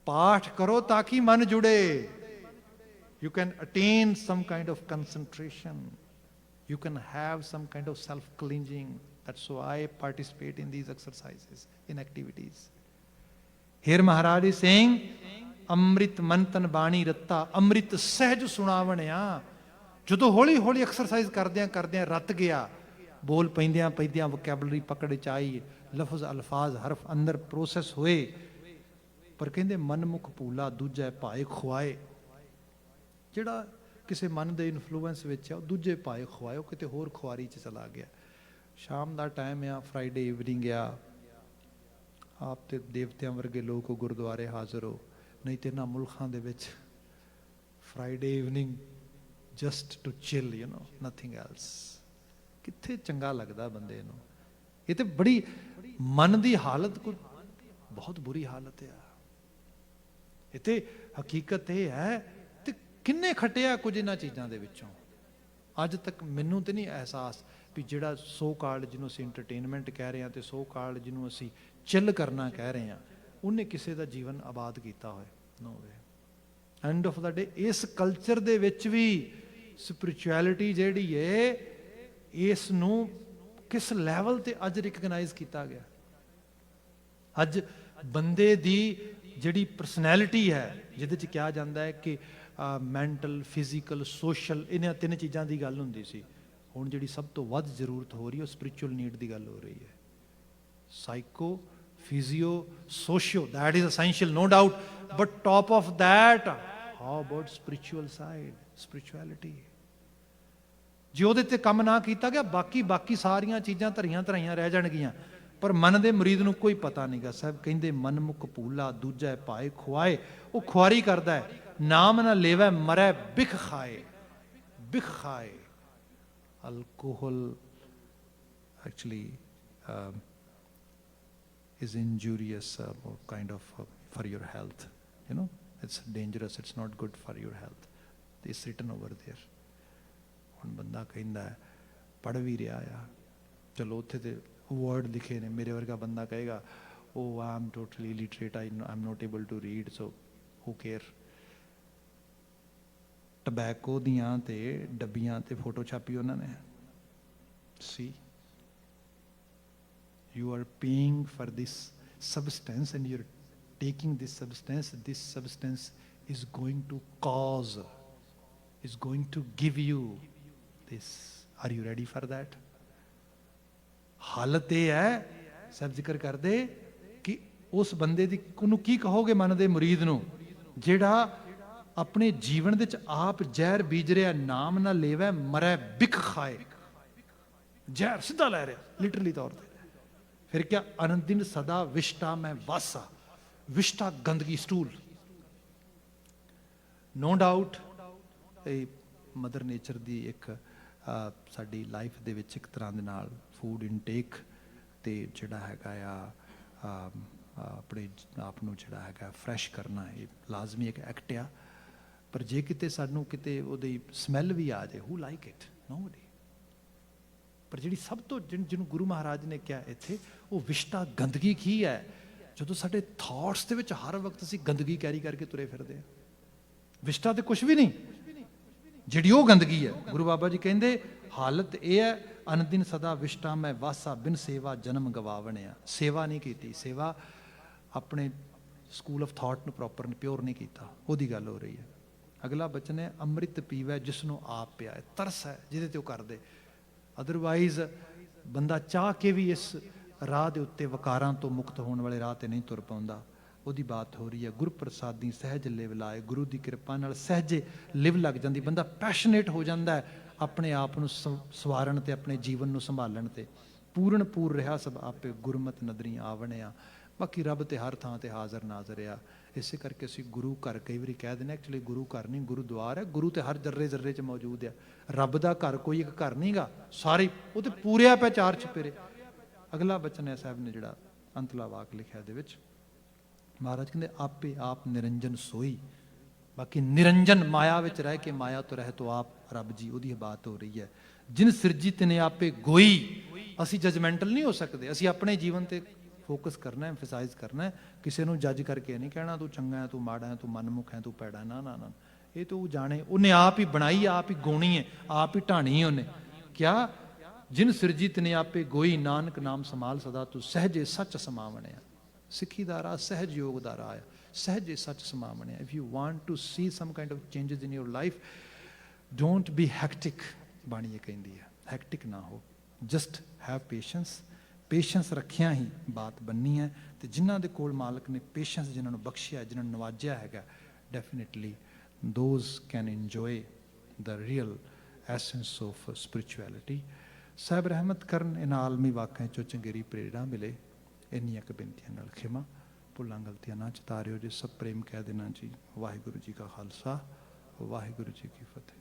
ਪਾਠ ਕਰੋ ਤਾਂ ਕਿ ਮਨ ਜੁੜੇ। You can attain some kind of concentration. You can have some kind of self-cleansing. That's why I participate in these exercises, in activities. Here Maharaj is saying, Amrit mantan bani ratta. Amrit sahaj ਸੁਣਾਵਣਿਆ। ਜਦੋਂ ਹੌਲੀ ਹੌਲੀ exercise ਕਰਦਿਆਂ ਕਰਦਿਆਂ ਰਤ ਗਿਆ, ਬੋਲ ਪੈਂਦਿਆਂ ਪੈਂਦਿਆਂ vocabulary ਪਕੜ ਚ ਆਈ, ਲਫ਼ਜ਼ ਅਲਫਾਜ਼ ਹਰਫ ਅੰਦਰ ਪ੍ਰੋਸੈਸ ਹੋਏ। ਪਰ ਕਹਿੰਦੇ ਮਨਮੁਖ ਭੂਲਾ ਦੂਜਾ ਭਾਏ ਖੁਆਏ। ਜਿਹੜਾ ਕਿਸੇ ਮਨ ਦੇ ਇਨਫਲੂਐਂਸ ਵਿੱਚ ਆ, ਉਹ ਦੂਜੇ ਭਾਏ ਖਵਾਏ, ਉਹ ਕਿਤੇ ਹੋਰ ਖੁਆਰੀ 'ਚ ਚਲਾ ਗਿਆ। ਸ਼ਾਮ ਦਾ ਟਾਈਮ ਆ, ਫਰਾਈਡੇ ਈਵਨਿੰਗ ਆ, ਆਪ ਤੇ ਦੇਵਤਿਆਂ ਵਰਗੇ ਲੋਕ ਗੁਰਦੁਆਰੇ ਹਾਜ਼ਰ ਹੋ, ਨਹੀਂ ਤੇ ਇਹਨਾਂ ਮੁਲਕਾਂ ਦੇ ਵਿੱਚ Friday evening just to chill, you know, nothing else. ਕਿੱਥੇ ਚੰਗਾ ਲੱਗਦਾ ਬੰਦੇ ਨੂੰ? ਇਹ ਤੇ ਬੜੀ ਮਨ ਦੀ ਹਾਲਤ ਕੋਈ ਬਹੁਤ ਬੁਰੀ ਹਾਲਤ ਆ। ਇਹ ਤੇ ਹਕੀਕਤ ਇਹ ਹੈ। ਤੇ ਕਿੰਨੇ ਖੱਟਿਆ ਕੁਝ ਇਹਨਾਂ ਚੀਜ਼ਾਂ ਦੇ ਵਿੱਚੋਂ। ਅੱਜ ਤੱਕ ਮੈਨੂੰ ਤੇ ਨਹੀਂ ਅਹਿਸਾਸ ਵੀ ਜਿਹੜਾ ਸੋ ਕਾਲਡ ਜਿਹਨੂੰ ਅਸੀਂ ਇੰਟਰਟੇਨਮੈਂਟ ਕਹਿ ਰਹੇ ਹਾਂ ਤੇ ਸੋ ਕਾਲਡ ਜਿਹਨੂੰ ਅਸੀਂ ਚਿੱਲ ਕਰਨਾ ਕਹਿ ਰਹੇ ਹਾਂ, ਉਹਨੇ ਕਿਸੇ ਦਾ ਜੀਵਨ ਆਬਾਦ ਕੀਤਾ ਹੋਏ। ਨੋ ਵੇ। ਐਂਡ ਆਫ ਦਾ ਡੇ ਇਸ ਕਲਚਰ ਦੇ ਵਿੱਚ ਵੀ ਸਪਿਰਿਚੁਅਲਿਟੀ ਜਿਹੜੀ ਹੈ, ਇਸ ਨੂੰ ਕਿਸ ਲੈਵਲ ਤੇ ਅੱਜ ਰਿਕਗਨਾਈਜ਼ ਕੀਤਾ ਗਿਆ। ਅੱਜ ਬੰਦੇ ਦੀ ਜਿਹੜੀ ਪਰਸਨੈਲਿਟੀ ਹੈ, ਜਿਹਦੇ 'ਚ ਕਿਹਾ ਜਾਂਦਾ ਹੈ ਕਿ ਮੈਂਟਲ, ਫਿਜ਼ੀਕਲ, ਸੋਸ਼ਲ, ਇਹਨਾਂ ਤਿੰਨ ਚੀਜ਼ਾਂ ਦੀ ਗੱਲ ਹੁੰਦੀ ਸੀ। ਹੁਣ ਜਿਹੜੀ ਸਭ ਤੋਂ ਵੱਧ ਜ਼ਰੂਰਤ ਹੋ ਰਹੀ ਹੈ ਉਹ ਸਪਿਰਿਚੁਅਲ ਨੀਡ ਦੀ ਗੱਲ ਹੋ ਰਹੀ ਹੈ। Psycho, physio, socio, that is essential, no doubt, but top of that, how about spiritual side, spirituality? ਜੇ ਉਹਦੇ ਤੇ ਕੰਮ ਨਾ ਕੀਤਾ ਗਿਆ, ਬਾਕੀ ਸਾਰੀਆਂ ਚੀਜ਼ਾਂ ਧਰੀਆਂ ਰਹਿ ਜਾਣਗੀਆਂ। ਪਰ ਮਨ ਦੇ ਮਰੀਜ਼ ਨੂੰ ਕੋਈ ਪਤਾ ਨਹੀਂਗਾ। ਸਾਹਿਬ ਕਹਿੰਦੇ ਮਨਮੁਖ ਭੂਲਾ ਦੂਜਾ ਭਾਏ ਖੁਆਏ। ਉਹ ਖੁਆਰੀ ਕਰਦਾ ਹੈ, ਨਾਮ ਨਾ ਲੇਵੈ ਮਰੈ ਬਿਖ ਖਾਏ। ਬਿਖ ਖਾਏ। Alcohol actually is injurious kind of for your health. You know, it's dangerous. It's not good for your health. It's written over there. ਹੁਣ ਬੰਦਾ ਕਹਿੰਦਾ ਪੜ੍ਹ ਵੀ ਰਿਹਾ ਆ, ਚਲੋ ਉੱਥੇ ਤੇ ਵਰਡ ਲਿਖੇ ਨੇ। ਮੇਰੇ ਵਰਗਾ ਬੰਦਾ ਕਹੇਗਾ ਉਹ I am totally literate, I am not able to read, so who care. Tobacco ਦੀਆਂ ਤੇ ਡੱਬੀਆਂ ਤੇ ਫੋਟੋ ਛਾਪੀ ਉਹਨਾਂ ਨੇ। ਸੀ You are paying for this substance and you're taking this substance. This substance is going to cause, is going to give you this. Are you ready for that? ਹਾਲਤ ਇਹ ਹੈ, ਸਭ ਜ਼ਿਕਰ ਕਰਦੇ ਕਿ ਉਸ ਬੰਦੇ ਦੀ, ਉਹਨੂੰ ਕੀ ਕਹੋਗੇ ਮਨ ਦੇ ਮੁਰੀਦ ਨੂੰ ਜਿਹੜਾ ਆਪਣੇ ਜੀਵਨ ਦੇ ਵਿੱਚ ਆਪ ਜ਼ਹਿਰ ਬੀਜ ਰਿਹਾ, ਨਾਮ ਨਾ ਲੇਵੈ ਮਰੈ ਬਿਖ ਖਾਏ। ਜ਼ਹਿਰ ਸਿੱਧਾ ਲੈ ਰਿਹਾ ਲਿਟਰਲੀ ਤੌਰ ਤੇ। ਫਿਰ ਕਿਆ, ਅਨੰਦ ਦਿਨ ਸਦਾ ਵਿਸ਼ਟਾ ਮੈਂ ਵਾਸਾ। ਵਿਸ਼ਟਾ ਗੰਦਗੀ, ਸਟੂਲ। ਨੋ ਡਾਊਟ ਇਹ ਮਦਰ ਨੇਚਰ ਦੀ ਇੱਕ ਸਾਡੀ ਲਾਈਫ ਦੇ ਵਿੱਚ ਇੱਕ ਤਰ੍ਹਾਂ ਦੇ ਨਾਲ ਫੂਡ ਇਨਟੇਕ ਤੇ ਜਿਹੜਾ ਹੈਗਾ ਆ ਆਪਣੇ ਆਪ ਨੂੰ ਜਿਹੜਾ ਹੈਗਾ ਫਰੈਸ਼ ਕਰਨਾ, ਇਹ ਲਾਜ਼ਮੀ ਇੱਕ ਐਕਟ ਆ। ਪਰ ਜੇ ਕਿਤੇ ਸਾਨੂੰ ਕਿਤੇ ਉਹਦੀ ਸਮੈਲ ਵੀ ਆ ਜਾਏ, ਹੂ ਲਾਈਕ ਇਟ? ਨੋਬਡੀ। ਪਰ ਜਿਹੜੀ ਸਭ ਤੋਂ ਜਿਹਨੂੰ ਗੁਰੂ ਮਹਾਰਾਜ ਨੇ ਕਿਹਾ ਇੱਥੇ, ਉਹ ਵਿਸ਼ਟਾ ਗੰਦਗੀ ਕੀ ਹੈ? ਜਦੋਂ ਸਾਡੇ ਥਾਟਸ ਦੇ ਵਿੱਚ ਹਰ ਵਕਤ ਅਸੀਂ ਗੰਦਗੀ ਕੈਰੀ ਕਰਕੇ ਤੁਰੇ ਫਿਰਦੇ ਹਾਂ। ਵਿਸ਼ਟਾ ਤੇ ਕੁਛ ਵੀ ਨਹੀਂ, ਜਿਹੜੀ ਉਹ ਗੰਦਗੀ ਹੈ। ਗੁਰੂ ਬਾਬਾ ਜੀ ਕਹਿੰਦੇ ਹਾਲਤ ਇਹ ਹੈ, ਅਨਦਿਨ ਸਦਾ ਵਿਸ਼ਟਾ ਮੈਂ ਵਾਸਾ, ਬਿਨ ਸੇਵਾ ਜਨਮ ਗਵਾਵਣਿਆ। ਸੇਵਾ ਨਹੀਂ ਕੀਤੀ, ਸੇਵਾ ਆਪਣੇ ਸਕੂਲ ਆਫ ਥਾਟ ਨੂੰ ਪ੍ਰੋਪਰ ਪਿਓਰ ਨਹੀਂ ਕੀਤਾ, ਉਹਦੀ ਗੱਲ ਹੋ ਰਹੀ ਹੈ। ਅਗਲਾ ਬਚਨ ਹੈ, ਅੰਮ੍ਰਿਤ ਪੀਵੈ ਜਿਸ ਨੂੰ ਆਪ ਪਿਆ। ਤਰਸ ਹੈ ਜਿਹਦੇ ਤੇ ਉਹ ਕਰਦੇ। ਅਦਰਵਾਈਜ਼ ਬੰਦਾ ਚਾਹ ਕੇ ਵੀ ਇਸ ਰਾਹ ਦੇ ਉੱਤੇ ਵਕਾਰਾਂ ਤੋਂ ਮੁਕਤ ਹੋਣ ਵਾਲੇ ਰਾਹ ਤੇ ਨਹੀਂ ਤੁਰ ਪਾਉਂਦਾ। ਉਹਦੀ ਬਾਤ ਹੋ ਰਹੀ ਹੈ। ਗੁਰੂ ਪ੍ਰਸਾਦੀ ਸਹਿਜ ਲਿਵ ਲਾਏ। ਗੁਰੂ ਦੀ ਕਿਰਪਾ ਨਾਲ ਸਹਿਜੇ ਲਿਵ ਲੱਗ ਜਾਂਦੀ, ਬੰਦਾ ਪੈਸ਼ਨੇਟ ਹੋ ਜਾਂਦਾ ਹੈ ਆਪਣੇ ਆਪ ਨੂੰ ਸਵਾਰਨ ਤੇ ਆਪਣੇ ਜੀਵਨ ਨੂੰ ਸੰਭਾਲਣ ਤੇ। ਪੂਰਨ ਪੂਰ ਰਿਹਾ ਸਭ ਆਪੇ, ਗੁਰਮਤਿ ਨਦਰੀ ਆਵਣਿਆ। ਬਾਕੀ ਰੱਬ ਤੇ ਹਰ ਥਾਂ ਤੇ ਹਾਜ਼ਰ ਨਾਜ਼ਰ ਆ। ਇਸੇ ਕਰਕੇ ਅਸੀਂ ਗੁਰੂ ਘਰ ਕਈ ਵਾਰੀ ਕਹਿ ਦਿੰਦੇ, ਐਕਚੁਅਲੀ ਗੁਰੂ ਘਰ ਨਹੀਂ, ਗੁਰਦੁਆਰ ਹੈ। ਗੁਰੂ ਤੇ ਹਰ ਜਰਰੇ ਜਰਰੇ 'ਚ ਮੌਜੂਦ ਆ। ਰੱਬ ਦਾ ਘਰ ਕੋਈ ਇੱਕ ਘਰ ਨਹੀਂ ਗਾ, ਸਾਰੇ ਉਹ ਤੇ ਪੂਰਿਆ ਪਿਆ ਚਾਰ ਚੁਫੇਰੇ। ਅਗਲਾ ਬਚਨ ਹੈ ਸਾਹਿਬ ਨੇ ਜਿਹੜਾ ਅੰਤਲਾ ਵਾਕ ਲਿਖਿਆ ਦੇ ਵਿੱਚ, ਮਹਾਰਾਜ ਕਹਿੰਦੇ ਆਪੇ ਆਪ ਨਿਰੰਜਨ ਸੋਈ। ਬਾਕੀ ਨਿਰੰਜਨ ਮਾਇਆ ਵਿੱਚ ਰਹਿ ਕੇ, ਮਾਇਆ ਤੋਂ ਰਹਿ ਤੋਂ ਆਪ ਰੱਬ ਜੀ, ਉਹਦੀ ਬਾਤ ਹੋ ਰਹੀ ਹੈ। ਜਿਨ ਸਿਰਜੀ ਤਿਨੇ ਆਪੇ ਗੋਈ। ਅਸੀਂ ਜਜਮੈਂਟਲ ਨਹੀਂ ਹੋ ਸਕਦੇ, ਅਸੀਂ ਆਪਣੇ ਜੀਵਨ ਤੇ ਫੋਕਸ ਕਰਨਾ, ਐਮਫਸਾਈਜ਼ ਕਰਨਾ। ਕਿਸੇ ਨੂੰ ਜੱਜ ਕਰਕੇ ਨਹੀਂ ਕਹਿਣਾ ਤੂੰ ਚੰਗਾ ਹੈ, ਤੂੰ ਮਾੜਾ ਹੈ, ਤੂੰ ਮਨਮੁਖ ਹੈ, ਤੂੰ ਪੈੜਾ। ਨਾ ਨਾ ਨਾ, ਇਹ ਤਾਂ ਉਹ ਜਾਣੇ, ਉਹਨੇ ਆਪ ਹੀ ਬਣਾਈ, ਆਪ ਹੀ ਗਾਉਣੀ ਹੈ, ਆਪ ਹੀ ਢਾਣੀ ਉਹਨੇ। ਕਿਆ, ਜਿਨ ਸਿਰਜੀ ਤਿਨੇ ਆਪੇ ਗੋਈ, ਨਾਨਕ ਨਾਮ ਸੰਭਾਲ ਸਦਾ ਤੂੰ ਸਹਿਜੇ ਸੱਚ ਸਮਾਵਣਿਆ। ਸਿੱਖੀ ਦਾ ਰਾਹ ਸਹਿਜ ਯੋਗ ਦਾ ਰਾਹ ਹੈ, ਸਹਿਜੇ ਸੱਚ ਸਮਾਵਣਿਆ। If you want to see some kind of changes in your life, don't be hectic. ਬਾਣੀ ਇਹ ਕਹਿੰਦੀ ਹੈ, ਹੈਕਟਿਕ ਨਾ ਹੋ, ਜਸਟ ਹੈਵ ਪੇਸ਼ੈਂਸ। ਪੇਸ਼ੈਂਸ ਰੱਖਿਆ ਹੀ ਬਾਤ ਬੰਨੀ ਹੈ। ਤੇ ਜਿਨ੍ਹਾਂ ਦੇ ਕੋਲ ਮਾਲਕ ਨੇ ਪੇਸ਼ੈਂਸ ਜਿਨ੍ਹਾਂ ਨੂੰ ਬਖਸ਼ਿਆ, ਜਿਨ੍ਹਾਂ ਨੂੰ ਨਵਾਜਿਆ ਹੈਗਾ, definitely those can enjoy the real essence of spirituality. ਸਾਹਿਬ ਰਹਿਮਤ ਕਰਨ, ਇਹਨਾਂ ਆਲਮੀ ਵਾਕਿਆਂ 'ਚੋਂ ਚੰਗੇਰੀ ਪ੍ਰੇਰਣਾ ਮਿਲੇ। ਇੰਨੀਆਂ ਕੁ ਬੇਨਤੀਆਂ ਨਾਲ ਖਿਮਾ, ਭੁੱਲਾਂ ਗਲਤੀਆਂ ਨਾ ਚਿਤਾਰਿਓ ਜੀ। ਸਭ ਪ੍ਰੇਮ ਕਹਿ ਦੇਣਾ ਜੀ। ਵਾਹਿਗੁਰੂ ਜੀ ਕਾ ਖਾਲਸਾ, ਵਾਹਿਗੁਰੂ ਜੀ ਕੀ ਫਤਿਹ।